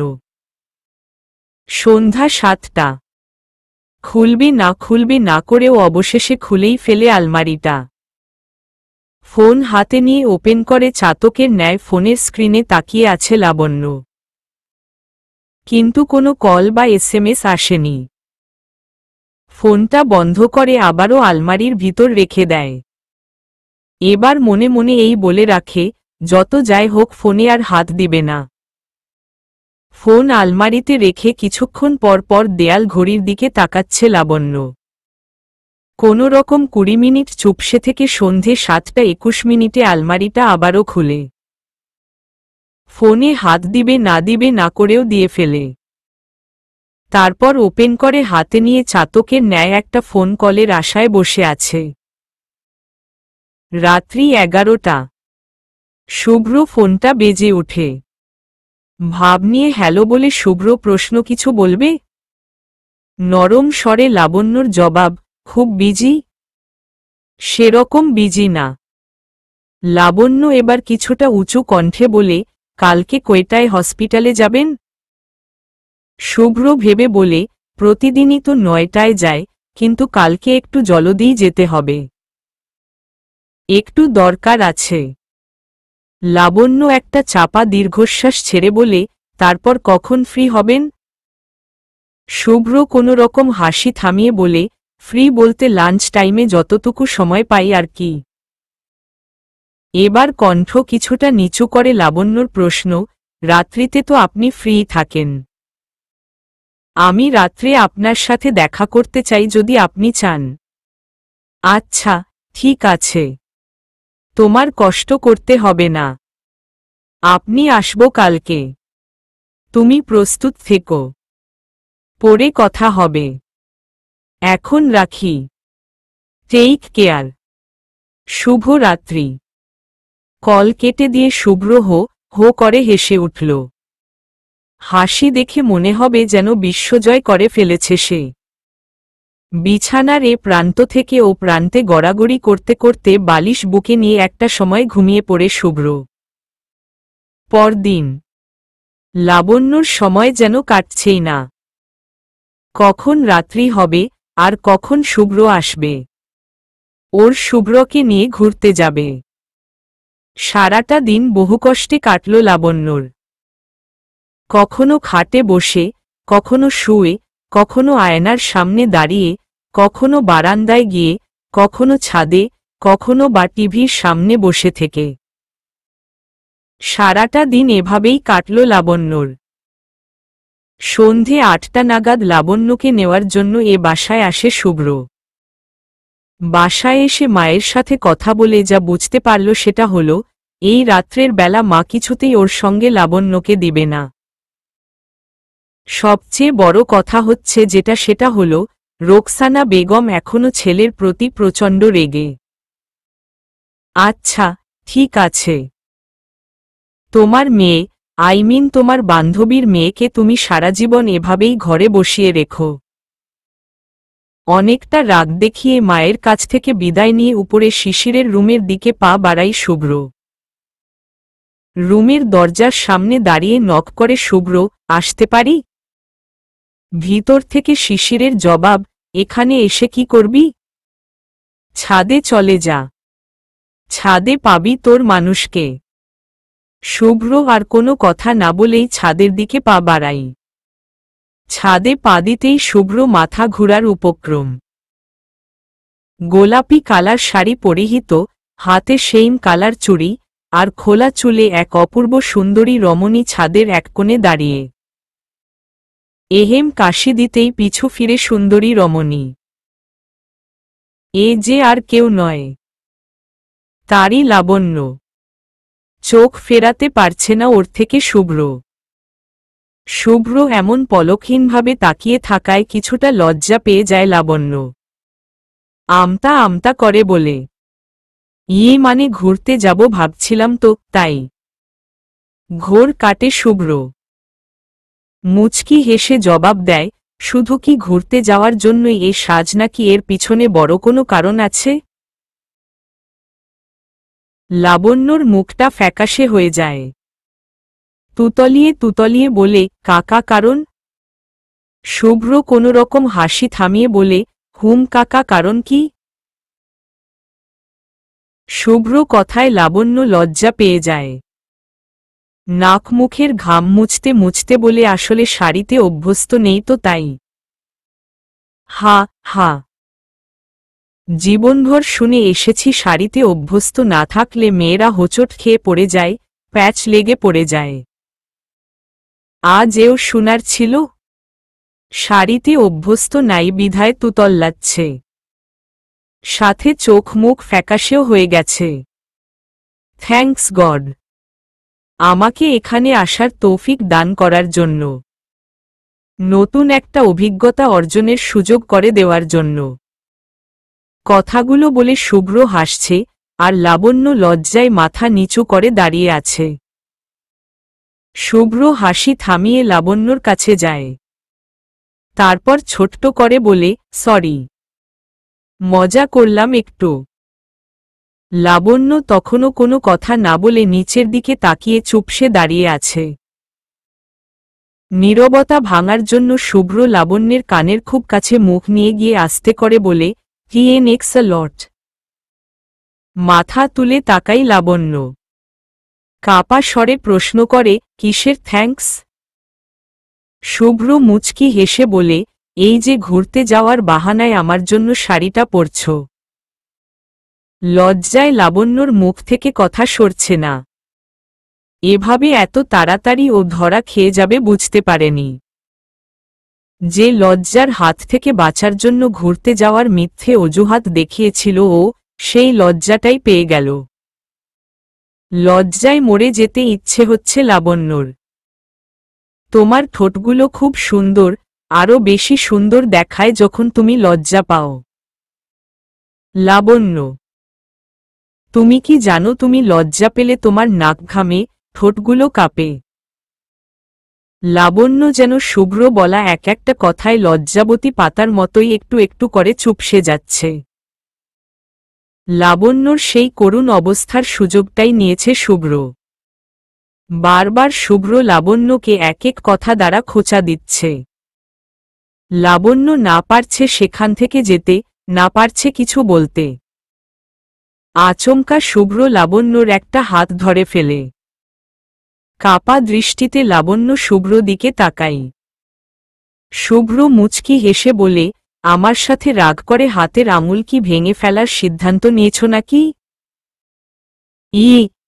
সন্ধ্যা 7টা। খুলবে না করেও অবশেষে খুলেই ফেলে আলমারিটা। ফোন হাতে নিয়ে ওপেন করে চাতকের ন্যায় ফোনের স্ক্রিনে তাকিয়ে আছে লাবণ্য। কিন্তু কোনো কল বা এসএমএস আসেনি। ফোনটা বন্ধ করে আবারও আলমারির ভিতর রেখে দেয়। এবার মনে মনে এই বলে রাখে, যত যাই হোক ফোনে আর হাত দিবে না। ফোন আলমারিতে রেখে কিছুক্ষণ পর পর দেয়াল ঘড়ির দিকে তাকাচ্ছে লাবণ্য। কোনো রকম 20 মিনিট চুপসে থেকে সন্ধে 7টা 21 মিনিটে আলমারিটা আবারও খুলে। ফোনে হাত দিবে না করেও দিয়ে ফেলে। তারপর ওপেন করে হাতে নিয়ে চাতকের ন্যায় একটা ফোন কলের আশায় বসে আছে। রাত্রি 11টা। শুভ্র ফোনটা বেজে ওঠে। ভাব নিয়ে হ্যালো বলে শুভ্র প্রশ্ন, কিছু বলবে? নরম স্বরে লাবণ্যর জবাব, খুব বিজি? সেরকম বিজি না। লাবণ্য এবার কিছুটা উঁচু কণ্ঠে বলে, কালকে কয়টায় হসপিটালে যাবেন? শুভ্র ভেবে বলে, প্রতিদিনই তো 9টায় যায়, কিন্তু কালকে একটু জলদিই যেতে হবে। একটু দরকার আছে। লাবণ্য একটা চাপা দীর্ঘশ্বাস ছেড়ে বলে, তারপর কখন ফ্রি হবেন? শুভ্র কোনো রকম হাসি থামিয়ে বলে, ফ্রি বলতে লাঞ্চ টাইমে যতটুকু সময় পাই আর কি। এবার কণ্ঠ কিছুটা নিচু করে লাবণ্যর প্রশ্ন, রাত্রিতে তো আপনি ফ্রি থাকেন। আমি রাত্রে আপনার সাথে দেখা করতে চাই যদি আপনি চান। আচ্ছা, ঠিক আছে। তোমার কষ্ট করতে হবে না। আপনি আসবো কালকে। তুমি প্রস্তুত থেকো। পরে কথা হবে। এখন রাখি। Take care. শুভ রাত্রি। কল কেটে দিয়ে শুভ্র হো হো করে হেসে উঠল। হাসি দেখে মনে হবে যেন বিশ্বজয় করে ফেলেছে সে। বিছানার এ প্রান্ত থেকে ও প্রান্তে গড়াগড়ি করতে করতে বালিশ বুকে নিয়ে একটা সময় ঘুমিয়ে পড়ে শুভ্র। পরদিন লাবণ্যর সময় যেন কাটছেই না। কখন রাত্রি হবে আর কখন শুভ্র আসবে। ওর শুভ্রকে নিয়ে ঘুরতে যাবে। সারাটা দিন বহু কষ্টে কাটল লাবণ্যর। কখনো খাটে বসে, কখনো শুয়ে, কখনো আয়নার সামনে দাঁড়িয়ে, কখনো বারান্দায় গিয়ে, কখনো ছাদে, কখনো বা টিভির সামনে বসে থেকে। সারাটা দিন এভাবেই কাটল লাবণ্যর। সন্ধে 8টা নাগাদ লাবণ্যকে নেওয়ার জন্য এ বাসায় আসে শুভ্র। বাসায় এসে মায়ের সাথে কথা বলে যা বুঝতে পারল সেটা হলো, এই রাত্রের বেলা মা কিছুতেই ওর সঙ্গে লাবণ্যকে দিবে না। সবচেয়ে বড় কথা হচ্ছে যেটা সেটা হল, রোকসানা বেগম এখনো ছেলের প্রতি প্রচণ্ড রেগে। আচ্ছা, ঠিক আছে। তোমার মেয়ে, তোমার বান্ধবীর মেয়েকে তুমি সারা জীবন এভাবেই ঘরে বসিয়ে রেখো। অনেকটা রাগ দেখিয়ে মায়ের কাছ থেকে বিদায় নিয়ে উপরে শিশিরের রুমের দিকে পা বাড়াই শুভ্র। রুমের দরজার সামনে দাঁড়িয়ে নক করে শুভ্র, আসতে পারি? ভিতর থেকে শিশিরের জবাব, এখানে এসে কি করবি? ছাদে চলে যা। ছাদে পাবি তোর মানুষকে। শুভ্র আর কোনো কথা না বলেই ছাদের দিকে পা বাড়াই। ছাদে পা দিতেই শুভ্র মাথা ঘুরার উপক্রম। গোলাপি কালার শাড়ি পরিহিত, হাতে সেইম কালার চুড়ি, আর খোলা চুলে এক অপূর্ব সুন্দরী রমণী ছাদের এক কোণে দাঁড়িয়ে। এহেম কাশি দিতেই পিছু ফিরে সুন্দরী রমণী। এ যে আর কেউ নয়, তারই লাবণ্য। চোখ ফেরাতে পারছে না ওর থেকে শুভ্র। শুভ্র এমন পলকহীনভাবে তাকিয়ে থাকায় কিছুটা লজ্জা পেয়ে যায় লাবণ্য। আমতা আমতা করে বলে, মানে ঘুরতে যাব ভাবছিলাম তো, তাই। ঘোর কাটে শুভ্র। মুচকি হেসে জবাব দেয়, শুধু কি ঘুরতে যাওয়ার জন্যই এ সাজ নাকি এর পিছনে বড় কোনো কারণ আছে? লাবণ্যর মুখটা ফ্যাকাশে হয়ে যায়। তুতলিয়ে তুতলিয়ে বলে, কাকা কারণ? শুভ্র কোনো রকম হাসি থামিয়ে বলে, কাকা কারণ কি? শুভ্র কথায় লাবণ্য লজ্জা পেয়ে যায়। নাক মুখের ঘাম মুছতে মুছতে বলে, আসলে শাড়িতে অভ্যস্ত নেই তো তাই। হা হা। জীবনভর শুনে এসেছি শাড়িতে অভ্যস্ত না থাকলে মেয়েরা হোঁচট খেয়ে পড়ে যায়, প্যাচ লেগে পড়ে যায়। আজ এও শোনার ছিল। শাড়িতে অভ্যস্ত নাই বিধায় তুতল্লাচ্ছে। সাথে চোখ মুখ ফ্যাকাশেও হয়ে গেছে। থ্যাঙ্কস গড, আমাকে এখানে আসার তৌফিক দান করার জন্য, নতুন একটা অভিজ্ঞতা অর্জনের সুযোগ করে দেওয়ার জন্য। কথাগুলো বলে শুভ্র হাসছে, আর লাবণ্য লজ্জায় মাথা নিচু করে দাঁড়িয়ে আছে। শুভ্র হাসি থামিয়ে লাবণ্যর কাছে যায়। তারপর ছোট্ট করে বলে, সরি, মজা করলাম একটু। লাবণ্য তখনও কোনো কথা না বলে নিচের দিকে তাকিয়ে চুপসে দাঁড়িয়ে আছে। নীরবতা ভাঙার জন্য শুভ্র লাবণ্যের কানের খুব কাছে মুখ নিয়ে গিয়ে আস্তে করে বলে, "হি নেক্স আ লট।" মাথা তুলে তাকাই লাবণ্য। কাপা স্বরে প্রশ্ন করে, "কিসের থ্যাঙ্কস?" শুভ্র মুচকি হেসে বলে, "এই যে ঘুরতে যাওয়ার বাহানায় আমার জন্য শাড়িটা পরছ।" লজ্জায় লাবণ্যর মুখ থেকে কথা সরছে না। এভাবে এত তাড়াতাড়ি ও ধরা খেয়ে যাবে বুঝতে পারেনি। যে লজ্জার হাত থেকে বাঁচার জন্য ঘুরতে যাওয়ার মিথ্যে অজুহাত দেখিয়েছিল ও, সেই লজ্জাটাই পেয়ে গেল। লজ্জায় মরে যেতে ইচ্ছে হচ্ছে লাবণ্যর। "তোমার ঠোঁটগুলো খুব সুন্দর, আরও বেশি সুন্দর দেখায় যখন তুমি লজ্জা পাও।" লাবণ্য, তুমি কি জানো তুমি লজ্জা পেলে তোমার নাক ঘামে, ঠোঁটগুলো কাঁপে? লাবণ্য যেন শুভ্র বলা এক একটা কথায় লজ্জাবতী পাতার মতোই একটু একটু করে চুপসে যাচ্ছে। লাবণ্যর সেই করুণ অবস্থার সুযোগটাই নিয়েছে শুভ্র। বারবার শুভ্র লাবণ্যকে এক এক কথা দ্বারা খোঁচা দিচ্ছে। লাবণ্য না পারছে সেখান থেকে যেতে, না পারছে কিছু বলতে। আচমকা শুভ্র লাবণ্যর একটা হাত ধরে ফেলে। কাপা দৃষ্টিতে লাবণ্য শুভ্র দিকে তাকাই। শুভ্র মুচকি হেসে বলে, "আমার সাথে রাগ করে হাতের আঙুল কি ভেঙে ফেলার সিদ্ধান্ত নিয়েছ নাকি?"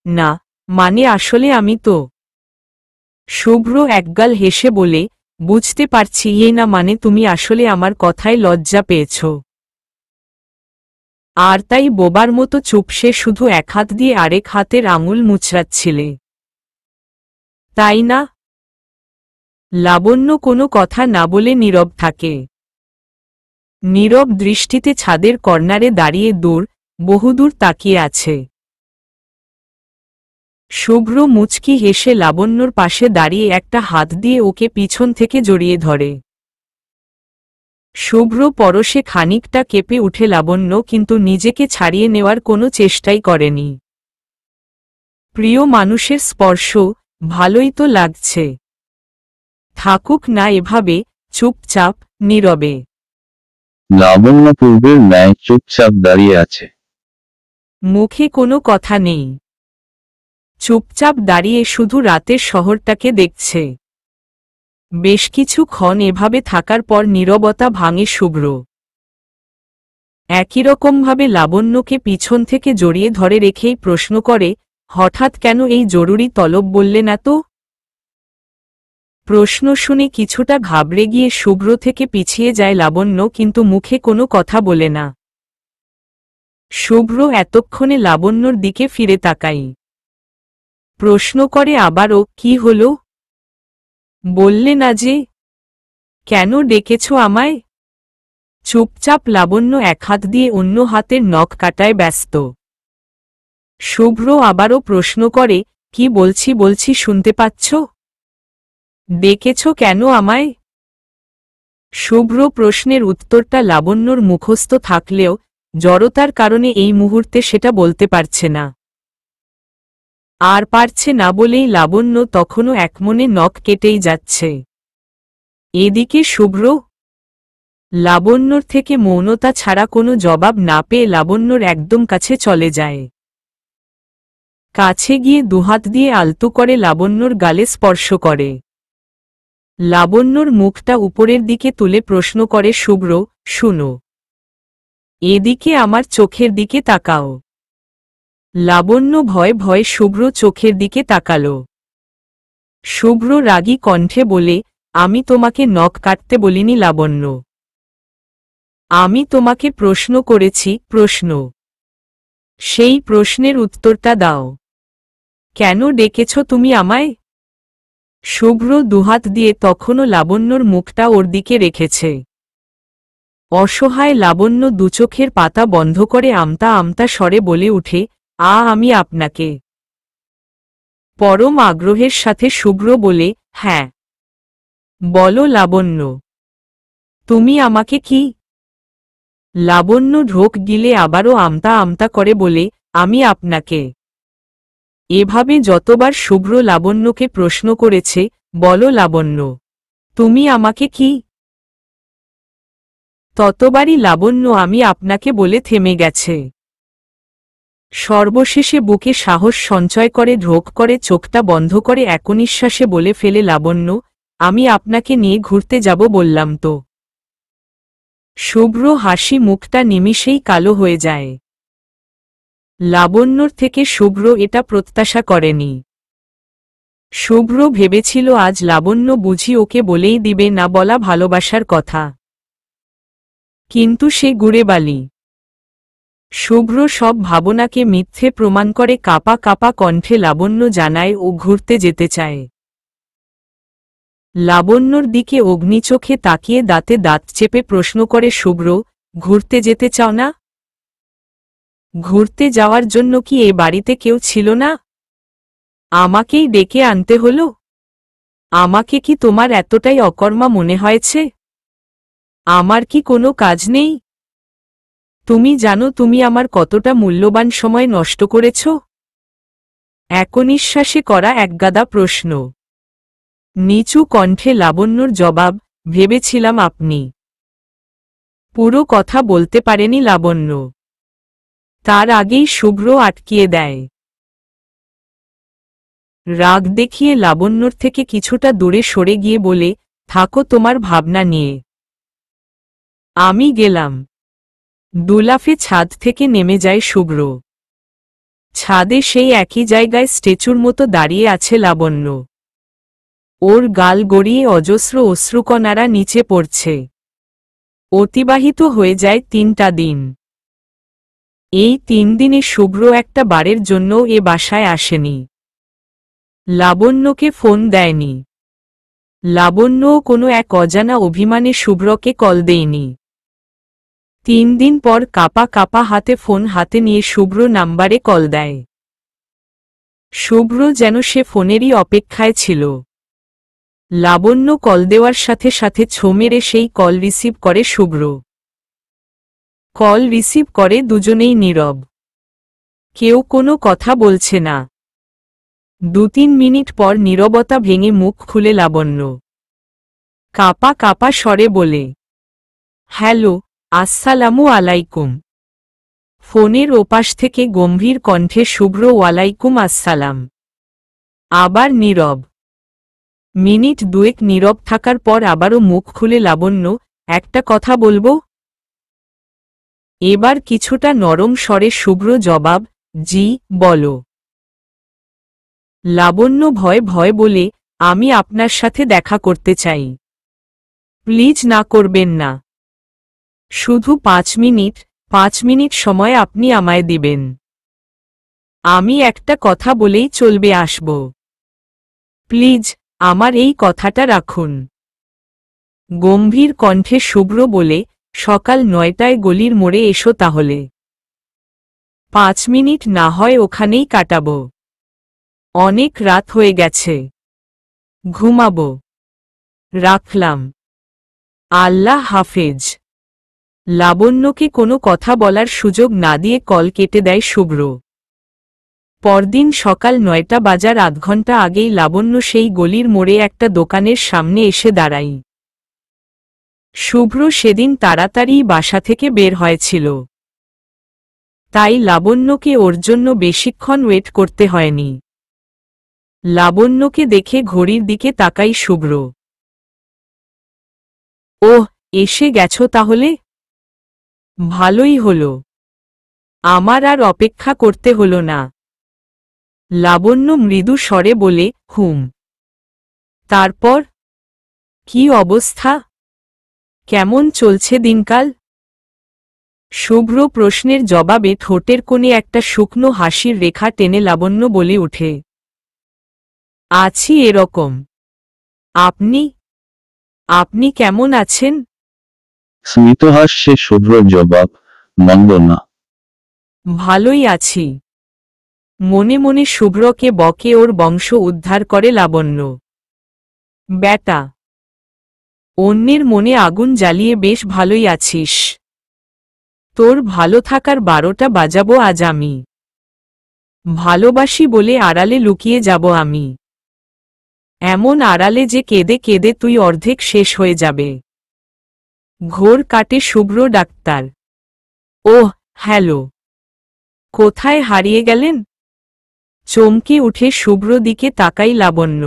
না, মানে আসলে আমি তো। শুভ্র একগাল হেসে বলে, "বুঝতে পারছি না মানে তুমি আসলে আমার কথায় লজ্জা পেয়েছ। আর তাই বোবার মতো চুপসে শুধু এক হাত দিয়ে আরেক হাতের আঙুল মুচড়াচ্ছিলে, তাই না?" লাবণ্য কোনো কথা না বলে নীরব থাকে। নীরব দৃষ্টিতে ছাদের কর্নারে দাঁড়িয়ে বহুদূর তাকিয়ে আছে। শুভ্র মুচকি হেসে লাবণ্যর পাশে দাঁড়িয়ে একটা হাত দিয়ে ওকে পিছন থেকে জড়িয়ে ধরে। শুভ্র পরশে খানিকটা কেঁপে উঠে লাবণ্য কিন্তু নিজেকে ছাড়িয়ে নেওয়ার কোনো চেষ্টাই করেনি। প্রিয় মানুষের স্পর্শ, ভালোই তো লাগছে। থাকুক না এভাবে, চুপচাপ, নীরবে। লাবণ্য পূর্বের ন্যায় চুপচাপ দাঁড়িয়ে আছে। মুখে কোনো কথা নেই। চুপচাপ দাঁড়িয়ে শুধু রাতের শহরটাকে দেখছে। বেশ কিছুক্ষণ এভাবে থাকার পর নীরবতা ভাঙে শুভ্র। একই রকমভাবে লাবণ্যকে পিছন থেকে জড়িয়ে ধরে রেখেই প্রশ্ন করে, "হঠাৎ কেন এই জরুরি তলব বললে না তো?" প্রশ্ন শুনে কিছুটা ঘাবড়ে গিয়ে শুভ্র থেকে পিছিয়ে যায় লাবণ্য কিন্তু মুখে কোনো কথা বলে না। শুভ্র এতক্ষণে লাবণ্যর দিকে ফিরে তাকাই। প্রশ্ন করে আবারও, "কি হলো? বললে না যে? কেন ডেকেছ আমায়?" চুপচাপ লাবণ্য এক হাত দিয়ে অন্য হাতের নখ কাটায় ব্যস্ত। শুভ্র আবারও প্রশ্ন করে, "কি বলছি শুনতে পাচ্ছ? ডেকেছ কেন আমায়?" শুভ্র প্রশ্নের উত্তরটা লাবণ্যর মুখস্থ থাকলেও জড়তার কারণে এই মুহূর্তে সেটা বলতে পারছে না। আর পারছে না বলেই লাবণ্য তখনও একমনে নখ কেটেই যাচ্ছে। এদিকে শুভ্র লাবণ্যর থেকে মৌনতা ছাড়া কোনো জবাব না পেয়ে লাবণ্যর একদম কাছে চলে যায়। কাছে গিয়ে দুহাত দিয়ে আলতো করে লাবণ্যর গালে স্পর্শ করে। লাবণ্যর মুখটা উপরের দিকে তুলে প্রশ্ন করে শুভ্র, "শুনো, এদিকে আমার চোখের দিকে তাকাও।" লাবণ্য ভয়ে ভয়ে শুভ্র চোখের দিকে তাকাল। শুভ্র রাগী কণ্ঠে বলে, "আমি তোমাকে নখ কাটতে বলিনি লাবণ্য। আমি তোমাকে প্রশ্ন করেছি, প্রশ্ন। সেই প্রশ্নের উত্তরটা দাও। কেন ডেকেছ তুমি আমায়?" শুভ্র দুহাত দিয়ে তখনও লাবণ্যর মুখটা ওর দিকে রেখেছে। অসহায় লাবণ্য দুচোখের পাতা বন্ধ করে আমতা আমতা স্বরে বলে উঠে, আমি আপনাকে।" পরম আগ্রহের সাথে শুভ্র বলে, "হ্যাঁ, বলো লাবণ্য, তুমি আমাকে কি?" লাবণ্য ঢোক গিলে আবারও আমতা আমতা করে বলে, আমি আপনাকে। এভাবে যতবার শুভ্র লাবণ্যকে প্রশ্ন করেছে, বলো লাবণ্য, তুমি আমাকে কি? ততবারই লাবণ্য আমি আপনাকে বলে থেমে গেছে। সর্বশেষে বুকে সাহস সঞ্চয় করে ঢোক করে চোখটা বন্ধ করে একনিঃশ্বাসে বলে ফেলে লাবণ্য, আমি আপনাকে নিয়ে ঘুরতে যাব বললাম তো। শুভ্র হাসি মুখটা নিমিষেই কালো হয়ে যায়। লাবণ্যর থেকে শুভ্র এটা প্রত্যাশা করেনি। শুভ্র ভেবেছিল আজ লাবণ্য বুঝি ওকে বলেই দিবে না বলা ভালোবাসার কথা। কিন্তু সে গুড়ে বালি। শুভ্র সব ভাবনাকে মিথ্যে প্রমাণ করে কাপা কাপা কণ্ঠে লাবণ্য জানায় ও ঘুরতে যেতে চায়। লাবণ্যর দিকে অগ্নিচোখে তাকিয়ে দাঁতে দাঁত চেপে প্রশ্ন করে শুভ্র, ঘুরতে যেতে চাও না? ঘুরতে যাওয়ার জন্য কি এ বাড়িতে কেউ ছিল না? আমাকেই ডেকে আনতে হলো? আমাকে কি তোমার এতটাই অকর্মা মনে হয়েছে? আমার কি কোনো কাজ নেই? তুমি জানো তুমি আমার কতটা মূল্যবান সময় নষ্ট করেছ? একনিঃশ্বাসে করা একগাদা প্রশ্ন। নিচু কণ্ঠে লাবণ্যর জবাব, ভেবেছিলাম আপনি। পুরো কথা বলতে পারেনি লাবণ্য। তার আগেই শুভ্র আটকিয়ে দেয়। রাগ দেখিয়ে লাবণ্যর থেকে কিছুটা দূরে সরে গিয়ে বলে, থাকো তোমার ভাবনা নিয়ে। আমি গেলাম। দুলাফে ছাদ থেকে নেমে যায় শুভ্র। ছাদে সেই একই জায়গায় স্ট্যাচুর মতো দাঁড়িয়ে আছে লাবণ্য। ওর গাল গড়িয়ে অজস্র অশ্রুকণারা নিচে পড়ছে। অতিবাহিত হয়ে যায় 3টা দিন। এই 3 দিনে শুভ্র একটা বারের জন্য এ বাসায় আসেনি। লাবণ্যকে ফোন দেয়নি। লাবণ্যও কোনো এক অজানা অভিমানে শুভ্রকে কল দেয়নি। 3 দিন পর কাপা কাপা হাতে ফোন হাতে নিয়ে শুভ্র নাম্বারে কল দেয়। শুভ্র যেন সে ফোনেরই অপেক্ষায় ছিল। লাবণ্য কল দেওয়ার সাথে সাথে ছো মেরে সেই কল রিসিভ করে শুভ্র। কল রিসিভ করে দুজনেই নীরব। কেউ কোনো কথা বলছে না। 2-3 মিনিট পর নীরবতা ভেঙে মুখ খুলে লাবণ্য। কাপা কাপা স্বরে বলে, হ্যালো, আসসালামু আলাইকুম। ফোনের ওপাশ থেকে গম্ভীর কণ্ঠে শুভ্র ওয়ালাইকুম আসসালাম। আবার নীরব। মিনিট 2 নীরব থাকার পর আবারও মুখ খুলে লাবণ্য, একটা কথা বলবো? এবার কিছুটা নরম স্বরে শুভ্র জবাব, জি, বলো। লাবণ্য ভয় ভয় বলে, আমি আপনার সাথে দেখা করতে চাই। প্লিজ না করবেন না। শুধু 5 মিনিট, 5 মিনিট সময় আপনি আমায় দিবেন। আমি একটা কথা বলেই চলবে আসব। প্লিজ, আমার এই কথাটা রাখুন। গম্ভীর কণ্ঠে শুভ্র বলে, সকাল 9টায় গলির মোড়ে এসো তাহলে। 5 মিনিট না হয় ওখানেই কাটাব। অনেক রাত হয়ে গেছে। ঘুমাবো। রাখলাম। আল্লাহ হাফেজ। লাবণ্যকে কোনো কথা বলার সুযোগ না দিয়ে কল কেটে দেয় শুভ্র। পরদিন সকাল 9টা বাজার আধ ঘন্টা আগেই লাবণ্য সেই গলির মোড়ে একটা দোকানের সামনে এসে দাঁড়ায়। শুভ্র সেদিন তাড়াতাড়ি বাসা থেকে বের হয়েছিল। তাই লাবণ্যকে ওর জন্য বেশিক্ষণ ওয়েট করতে হয়নি। লাবণ্যকে দেখে ঘড়ির দিকে তাকাই শুভ্র। ওহ, এসে গেছো তাহলে? ভালোই হলো। আমার আর অপেক্ষা করতে হলো না। লাবণ্য মৃদু স্বরে বলে, হুম। তারপর? কি অবস্থা? কেমন চলছে দিনকাল? শুভ্র প্রশ্নের জবাবে ঠোঁটের কোণে একটা শুকনো হাসির রেখা টেনে লাবণ্য বলে ওঠে, আছি এরকম। আপনি? আপনি কেমন আছেন? স্মিতহাস্যে শুভ্র জবাব, মন্দ না। ভালোই আছি। মনে মনে শুভ্রকে বকে ওর বংশ উদ্ধার করে লাবণ্য। ব্যাটা, অন্যের মনে আগুন জ্বালিয়ে বেশ ভালোই আছিস। তোর ভালো থাকার 12টা বাজাবো আজ আমি। ভালোবাসি বলে আড়ালে লুকিয়ে যাব আমি, এমন আড়ালে যে কেঁদে কেঁদে তুই অর্ধেক শেষ হয়ে যাবে। ঘোর কাটে শুভ্র ডাক্তার। ওহ হ্যালো, কোথায় হারিয়ে গেলেন? চমকে উঠে শুভ্র দিকে তাকাই লাবণ্য।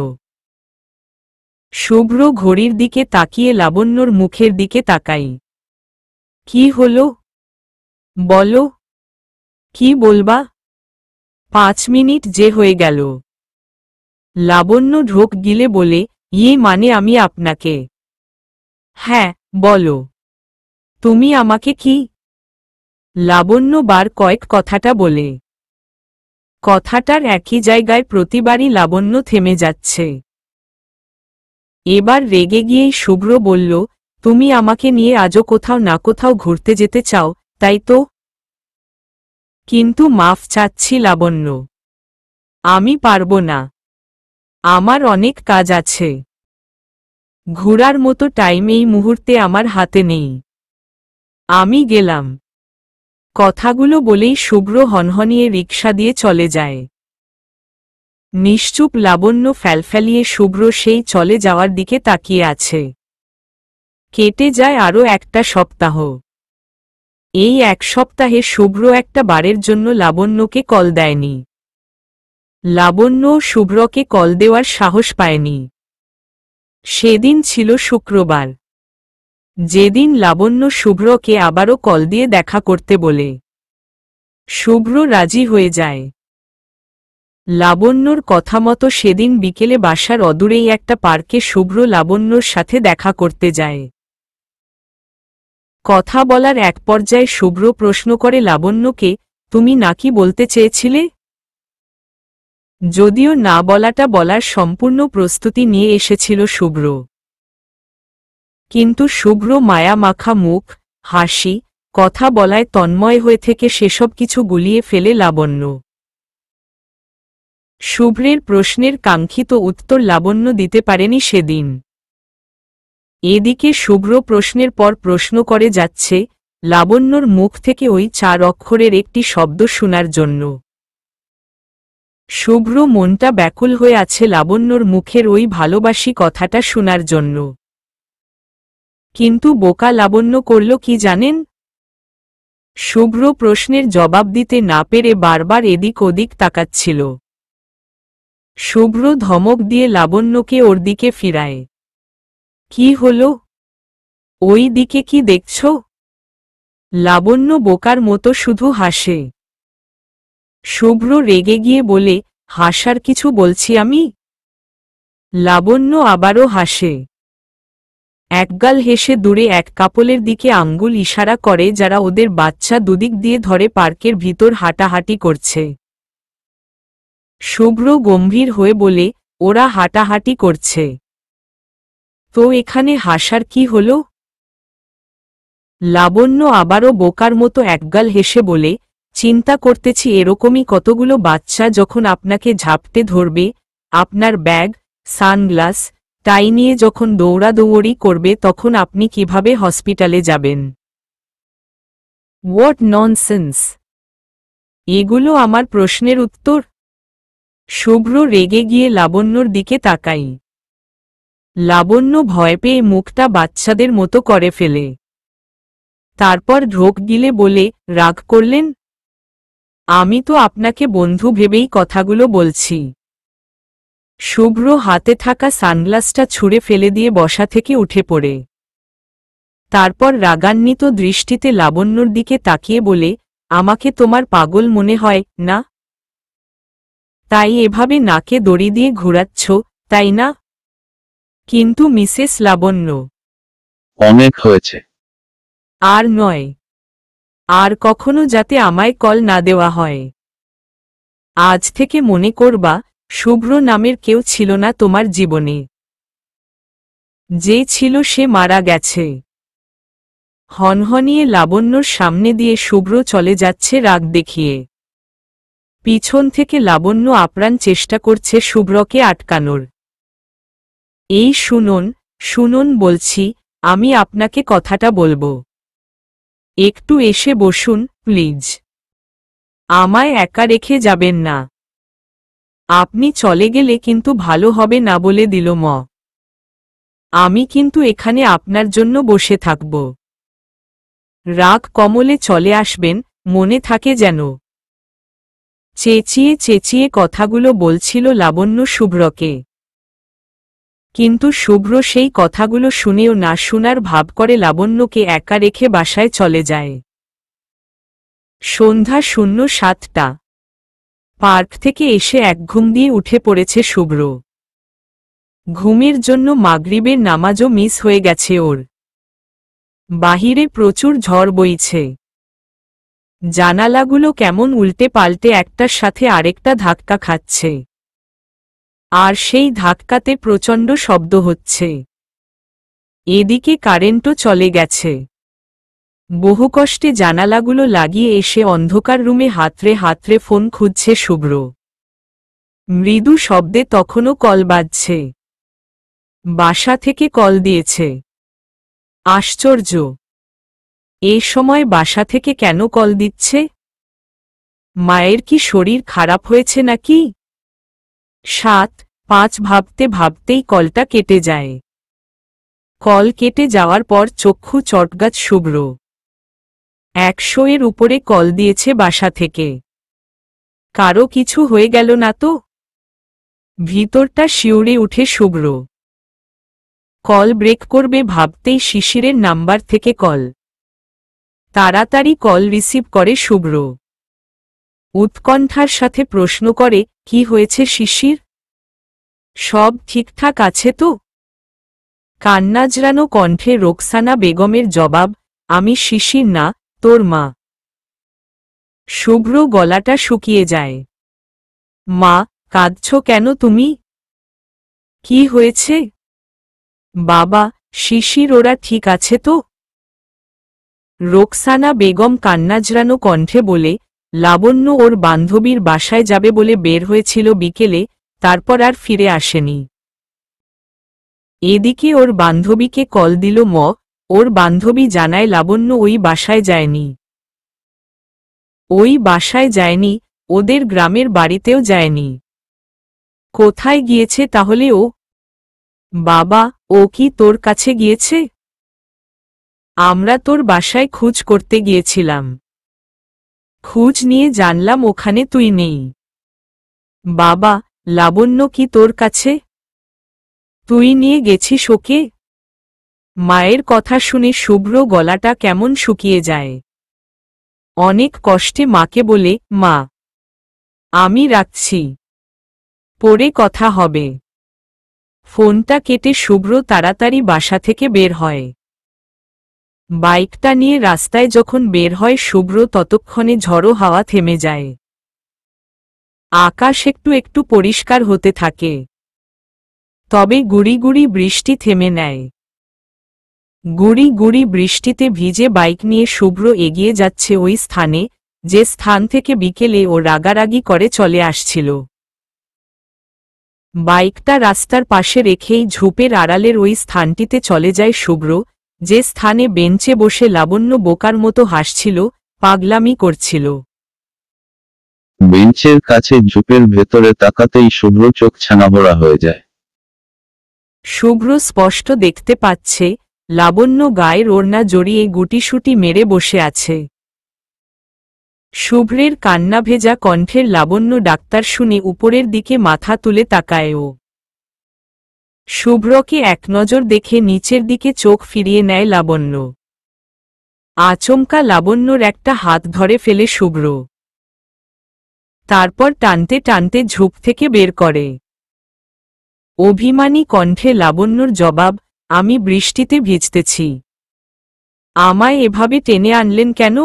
শুভ্র ঘড়ির দিকে তাকিয়ে লাবণ্যর মুখের দিকে তাকাই। কি হলো? বলো, কি বলবা? 5 মিনিট যে হয়ে গেল। লাবণ্য ঢোক গিলে বলে, মানে আমি আপনাকে। হ্যাঁ, বলো, তুমি আমাকে কি? লাবণ্য বার কয়েক কথাটা বলে। কথাটার একই জায়গায় প্রতিবারই লাবণ্য থেমে যাচ্ছে। এবার রেগে গিয়েই শুভ্র বলল, তুমি আমাকে নিয়ে আজও কোথাও না কোথাও ঘুরতে যেতে চাও, তাই তো? কিন্তু মাফ চাচ্ছি লাবণ্য, আমি পারবো না। আমার অনেক কাজ আছে। ঘোরার মতো টাইম এই মুহূর্তে আমার হাতে নেই। আমি গেলাম। কথাগুলো বলেই শুভ্র হনহনিয়ে রিকশা দিয়ে চলে যায়। নিশ্চুপ লাবণ্য ফ্যালফ্যালিয়ে শুভ্র সেই চলে যাওয়ার দিকে তাকিয়ে আছে। কেটে যায় আরও একটা সপ্তাহ। এই এক সপ্তাহে শুভ্র একটা বারের জন্য লাবণ্যকে কল দেয়নি। লাবণ্য শুভ্রকে কল দেওয়ার সাহস পায়নি। সেদিন ছিল শুক্রবার, যেদিন লাবণ্য শুভ্রকে আবারও কল দিয়ে দেখা করতে বলে। শুভ্র রাজি হয়ে যায়। লাবণ্যর কথা মতো সেদিন বিকেলে বাসার অদূরেই একটা পার্কে শুভ্র লাবণ্যর সাথে দেখা করতে যায়। কথা বলার এক পর্যায়ে শুভ্র প্রশ্ন করে লাবণ্যকে, তুমি নাকি বলতে চেয়েছিলে? যদিও না বলাটা বলার সম্পূর্ণ প্রস্তুতি নিয়ে এসেছিল শুভ্র। কিন্তু শুভ্র মায়া মাখা মুখ, হাসি, কথা বলায় তন্ময় হয়ে থেকে সেসব কিছু গুলিয়ে ফেলে লাবণ্য। শুভ্রের প্রশ্নের কাঙ্ক্ষিত উত্তর লাবণ্য দিতে পারেনি সেদিন। এদিকে শুভ্র প্রশ্নের পর প্রশ্ন করে যাচ্ছে, লাবণ্যর মুখ থেকে ওই 4 অক্ষরের একটি শব্দ শোনার জন্য। শুভ্র মনটা ব্যাকুল হয়ে আছে লাবণ্যর মুখের ওই ভালোবাসি কথাটা শোনার জন্য। কিন্তু বোকা লাবণ্য করল কি জানেন? শুভ্র প্রশ্নের জবাব দিতে না পেরে বারবার এদিক ওদিক তাকাচ্ছিল। শুভ্র ধমক দিয়ে লাবণ্যকে ওর দিকে ফিরায়। কি হলো? ওই দিকে কি দেখছ? লাবণ্য বোকার মতো শুধু হাসে। শুভ্র রেগে গিয়ে বলে, হাসার কিছু বলছি আমি? লাবণ্য আবারও হাসে। একগাল হেসে দূরে এক কাপলের দিকে আঙ্গুল ইশারা করে যারা ওদের বাচ্চা দুদিক দিয়ে ধরে পার্কের ভিতর হাঁটাহাঁটি করছে। শুভ্র গম্ভীর হয়ে বলে, ওরা হাঁটাহাঁটি করছে তো এখানে হাসার কি হলো? লাবণ্য আবারও বোকার মতো একগাল হেসে বলে, চিন্তা করতেছি এরকমই কতগুলো বাচ্চা যখন আপনাকে ঝাপটে ধরবে, আপনার ব্যাগ, সানগ্লাস, টাই নিয়ে যখন দৌড়াদৌড়ি করবে তখন আপনি কিভাবে হসপিটালে যাবেন? What nonsense! এগুলো আমার প্রশ্নের উত্তর? শুভ্র রেগে গিয়ে লাবণ্যর দিকে তাকাই। লাবণ্য ভয় পেয়ে মুখটা বাচ্চাদের মতো করে ফেলে। তারপর ঢোক গিলে বলে, রাগ করলেন? আমি তো আপনাকে বন্ধু ভেবেই কথাগুলো বলছি। শুভ্র হাতে থাকা সানগ্লাসটা ছুঁড়ে ফেলে দিয়ে বসা থেকে উঠে পড়ে। তারপর রাগান্বিত দৃষ্টিতে লাবণ্যর দিকে তাকিয়ে বলে, আমাকে তোমার পাগল মনে হয় না? তাই এভাবে নাকে দড়ি দিয়ে ঘোরাচ্ছ, তাই না? কিন্তু মিসেস লাবণ্য, অনেক হয়েছে। আর নয়। আর কখনো যাতে আমায় কল না দেওয়া হয়। আজ থেকে মনে করবা, শুভ্র নামের কেউ ছিল না তোমার জীবনে। যে ছিল সে মারা গেছে। হনহনিয়ে লাবণ্যর সামনে দিয়ে শুভ্র চলে যাচ্ছে রাগ দেখিয়ে। পিছন থেকে লাবণ্য আপ্রাণ চেষ্টা করছে শুভ্রকে আটকানোর। এই শুনুন, শুনুন বলছি, আমি আপনাকে কথাটা বলবো। একটু এসে বসুন, প্লিজ। আমায় একা রেখে যাবেন না। আপনি চলে গেলে কিন্তু ভালো হবে না বলে দিল ম। আমি কিন্তু এখানে আপনার জন্য বসে থাকব। রাগ কমলে চলে আসবেন, মনে থাকে যেন। চেঁচিয়ে চেঁচিয়ে কথাগুলো বলছিল লাবণ্য শুভ্রকে। কিন্তু শুভ্র সেই কথাগুলো শুনেও না শোনার ভাব করে লাবণ্যকে একা রেখে বাসায় চলে যায়। সন্ধ্যা 07টা। পার্ক থেকে এসে এক ঘুম দিয়ে উঠে পড়েছে শুভ্র। ঘুমের জন্য মাগরিবের নামাজও মিস হয়ে গেছে ওর। বাহিরে প্রচুর ঝড় বইছে। জানালাগুলো কেমন উল্টে পাল্টে একটার সাথে আরেকটা ধাক্কা খাচ্ছে। আর সেই ধাক্কাতে প্রচণ্ড শব্দ হচ্ছে। এদিকে কারেন্টও চলে গেছে। বহু কষ্টে জানালাগুলো লাগিয়ে এসে অন্ধকার রুমে হাতড়ে হাতড়ে ফোন খুঁজছে শুভ্র। মৃদু শব্দে তখনও কল বাজছে। বাসা থেকে কল দিয়েছে। আশ্চর্য, এই সময় বাসা থেকে কেন কল দিচ্ছে? মায়ের কি শরীর খারাপ হয়েছে নাকি? 7:05 ভাবতে ভাবতেই কলটা কেটে যায়। কল কেটে যাওয়ার পর চক্ষু চটগাছ শুভ্র। 100-এর উপরে কল দিয়েছে বাসা থেকে। কারো কিছু হয়ে গেল না তো? ভিতরটা শিউরে উঠে শুভ্র। কল ব্রেক করবে ভাবতেই শিশিরের নাম্বার থেকে কল। তাড়াতাড়ি কল রিসিভ করে শুভ্র। উৎকণ্ঠার সাথে প্রশ্ন করে, কি হয়েছে শিশির? সব ঠিকঠাক আছে তো? কান্নাজড়ানো কণ্ঠে রোকসানা বেগমের জবাব, আমি শিশির না, তোর মা। শুভ্র গলাটা শুকিয়ে যায়। মা, কাঁদছ কেন তুমি? কি হয়েছে? বাবা, শিশির ওরা ঠিক আছে তো? রোকসানা বেগম কান্নাজড়ানো কণ্ঠে বলে, লাবণ্য ওর বান্ধবীর বাসায় যাবে বলে বের হয়েছিল বিকেলে, তারপর আর ফিরে আসেনি। এদিকে ওর বান্ধবীকে কল দিল ম। ওর বান্ধবী জানায় লাবণ্য ওই বাসায় যায়নি। ওই বাসায় যায়নি, ওদের গ্রামের বাড়িতেও যায়নি। কোথায় গিয়েছে তাহলে ও? বাবা, ও কি তোর কাছে গিয়েছে? আমরা তোর বাসায় খোঁজ করতে গিয়েছিলাম। খোঁজ নিয়ে জানলাম ওখানে তুই নেই। বাবা, লাবণ্য কি তোর কাছে? তুই নিয়ে গেছিস ওকে? মায়ের কথা শুনে শুভ্র গলাটা কেমন শুকিয়ে যায়। অনেক কষ্টে মাকে বলে, মা, আমি রাখছি, পরে কথা হবে। ফোনটা কেটে শুভ্র তাড়াতাড়ি বাসা থেকে বের হয়। বাইকটা নিয়ে রাস্তায় যখন বের হয় শুভ্র ততক্ষণে ঝড়ো হাওয়া থেমে যায়। আকাশ একটু একটু পরিষ্কার হতে থাকে। তবে গুড়ি গুড়ি বৃষ্টি থেমে নেয়। গুড়ি গুড়ি বৃষ্টিতে ভিজে বাইক নিয়ে শুভ্র এগিয়ে যাচ্ছে ওই স্থানে, যে স্থান থেকে বিকেলে ও রাগারাগি করে চলে আসছিল। বাইকটা রাস্তার পাশে রেখেই ঝোপের আড়ালের ওই স্থানটিতে চলে যায় শুভ্র, যে স্থানে বেঞ্চে বসে লাবণ্য বোকার মতো হাসছিল, পাগলামি করছিল। বেঞ্চের কাছে ঝোপের ভেতরে তাকাতেই শুভ্র চোখ ছানাবড়া হয়ে যায়। শুভ্র স্পষ্ট দেখতে পাচ্ছে, লাবণ্য গায়ের ওড়না জড়িয়ে গুটিসুটি মেরে বসে আছে। শুভ্রের কান্না ভেজা কণ্ঠের লাবণ্য ডাক্তার শুনে উপরের দিকে মাথা তুলে তাকায় ও। শুভ্রকে এক নজর দেখে নিচের দিকে চোখ ফিরিয়ে নেয় লাবণ্য। আচমকা লাবণ্যর একটা হাত ধরে ফেলে শুভ্র। তারপর টানতে টানতে ঝোপ থেকে বের করে। অভিমানী কণ্ঠে লাবণ্যর জবাব, আমি বৃষ্টিতে ভিজতেছি, আমায় এভাবে টেনে আনলেন কেন?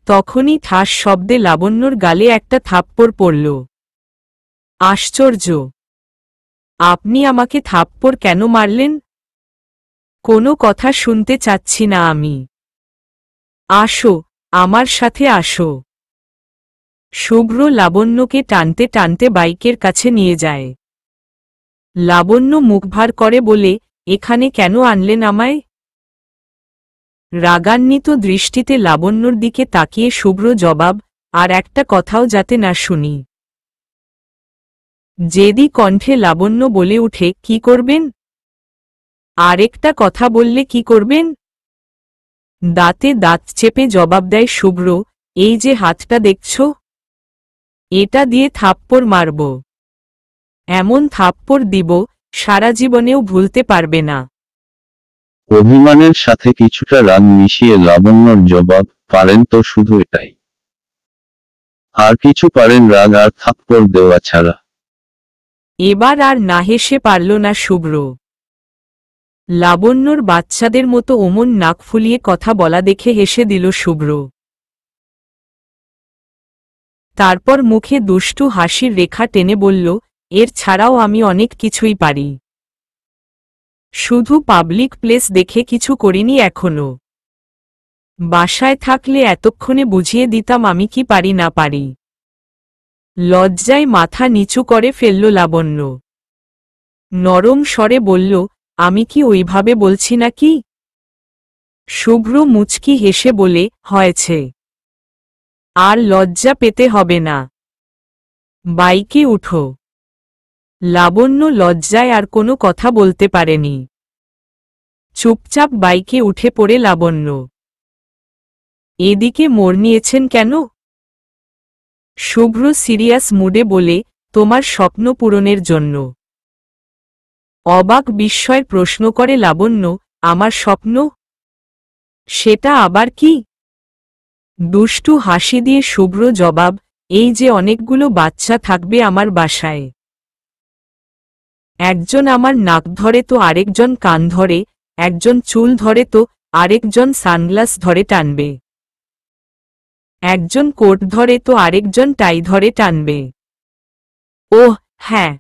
তখনই ঠাস শব্দে লাবণ্যর গালে একটা থাপ্পড় পড়ল। আশ্চর্য, আপনি আমাকে থাপ্পড় কেন মারলেন? কোনো কথা শুনতে চাচ্ছি না আমি। আসো, আমার সাথে আসো। শুভ্র লাবণ্যকে টানতে টানতে বাইকের কাছে নিয়ে যায়। লাবণ্য মুখ ভার করে বলে, এখানে কেন আনলেন আমায়? রাগান্বিত দৃষ্টিতে লাবণ্যর দিকে তাকিয়ে শুভ্র জবাব, আর একটা কথাও যাতে না শুনি। জেদি কণ্ঠে লাবণ্য বলে উঠে, কি করবেন? আরেকটা কথা বললে কি করবেন? দাঁতে দাঁত চেপে জবাব দেয় শুভ্র, এই যে হাতটা দেখছ, এটা দিয়ে থাপ্পড় মারব। এমন থাপ্পড় দিব, সারা জীবনেও ভুলতে পারবে না। অভিমানের সাথে কিছুটা রাগ মিশিয়ে লাবণ্যর জবাব, পারেন তো শুধু এটাই? আর কিছু পারেন রাগ আর থাপ্পড় দেওয়া ছাড়া? এবার আর না হেসে পারল না শুভ্র। লাবণ্যর বাচ্চাদের মতো অমন নাক ফুলিয়ে কথা বলা দেখে হেসে দিল শুভ্র। তারপর মুখে দুষ্টু হাসির রেখা টেনে বলল, এর ছাড়াও আমি অনেক কিছুই পারি। শুধু পাবলিক প্লেস দেখে কিছু করিনি এখনো। বাসায় থাকলে এতক্ষণে বুঝিয়ে দিতাম আমি কি পারি না পারি। লজ্জায় মাথা নিচু করে ফেলল লাবণ্য। নরম স্বরে বলল, আমি কি ওইভাবে বলছি নাকি? শুভ্র মুচকি হেসে বলে, হয়েছে। আর লজ্জা পেতে হবে না। বাইকে উঠো। লাবণ্য লজ্জায় আর কোনো কথা বলতে পারেনি। চুপচাপ বাইকে উঠে পড়ে লাবণ্য। এদিকে মোড় নিয়েছেন কেন? শুভ্র সিরিয়াস মুডে বলে, তোমার স্বপ্ন পূরণের জন্য। অবাক বিস্ময়ের প্রশ্ন করে লাবণ্য, আমার স্বপ্ন? সেটা আবার কি? দুষ্টু হাসি দিয়ে শুভ্র জবাব, এই যে অনেকগুলো বাচ্চা থাকবে আমার বাসায়। একজন আমার নাক ধরে তো আরেকজন কান ধরে, একজন চুল ধরে তো আরেকজন সানগ্লাস ধরে টানবে, একজন কোট ধরে তো আরেকজন টাই ধরে টানবে। ওহ হ্যাঁ,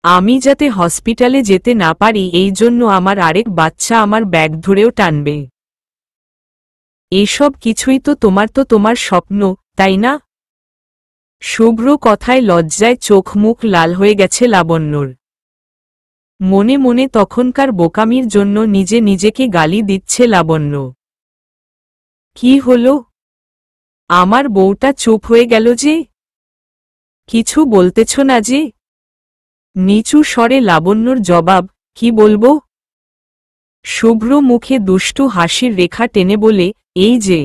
আমি যাতে হসপিটালে যেতে না পারি এই জন্য আমার আরেক বাচ্চা আমার ব্যাগ ধরেও টানবে। এসব কিছুই তো তোমার স্বপ্ন, তাই না? শুভ্র কথায় লজ্জায় চোখ মুখ লাল হয়ে গেছে লাবণ্যর। মনে মনে তখনকার বোকামির জন্য নিজে নিজেকে গালি দিচ্ছে লাবণ্য। কি হলো? আমার বউটা চুপ হয়ে গেল যে? কিছু বলতেছ না যে? নিচু স্বরে লাবণ্যর জবাব, কি বলবো? শুভ্র মুখে দুষ্টু হাসির রেখা টেনে বলে, এই যে।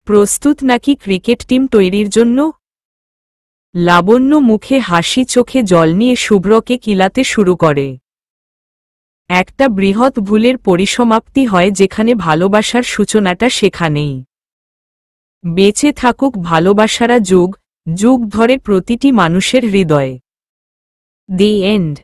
প্রস্তুত নাকি ক্রিকেট টিম তৈরির জন্য? লাবণ্য মুখে হাসি চোখে জল নিয়ে শুভ্রকে কিলাতে শুরু করে। একটা বৃহৎ ভুলের পরিসমাপ্তি হয় যেখানে ভালোবাসার সূচনাটা সেখানেই। বেঁচে থাকুক ভালোবাসারা যুগ যুগ ধরে প্রতিটি মানুষের হৃদয়ে। The end.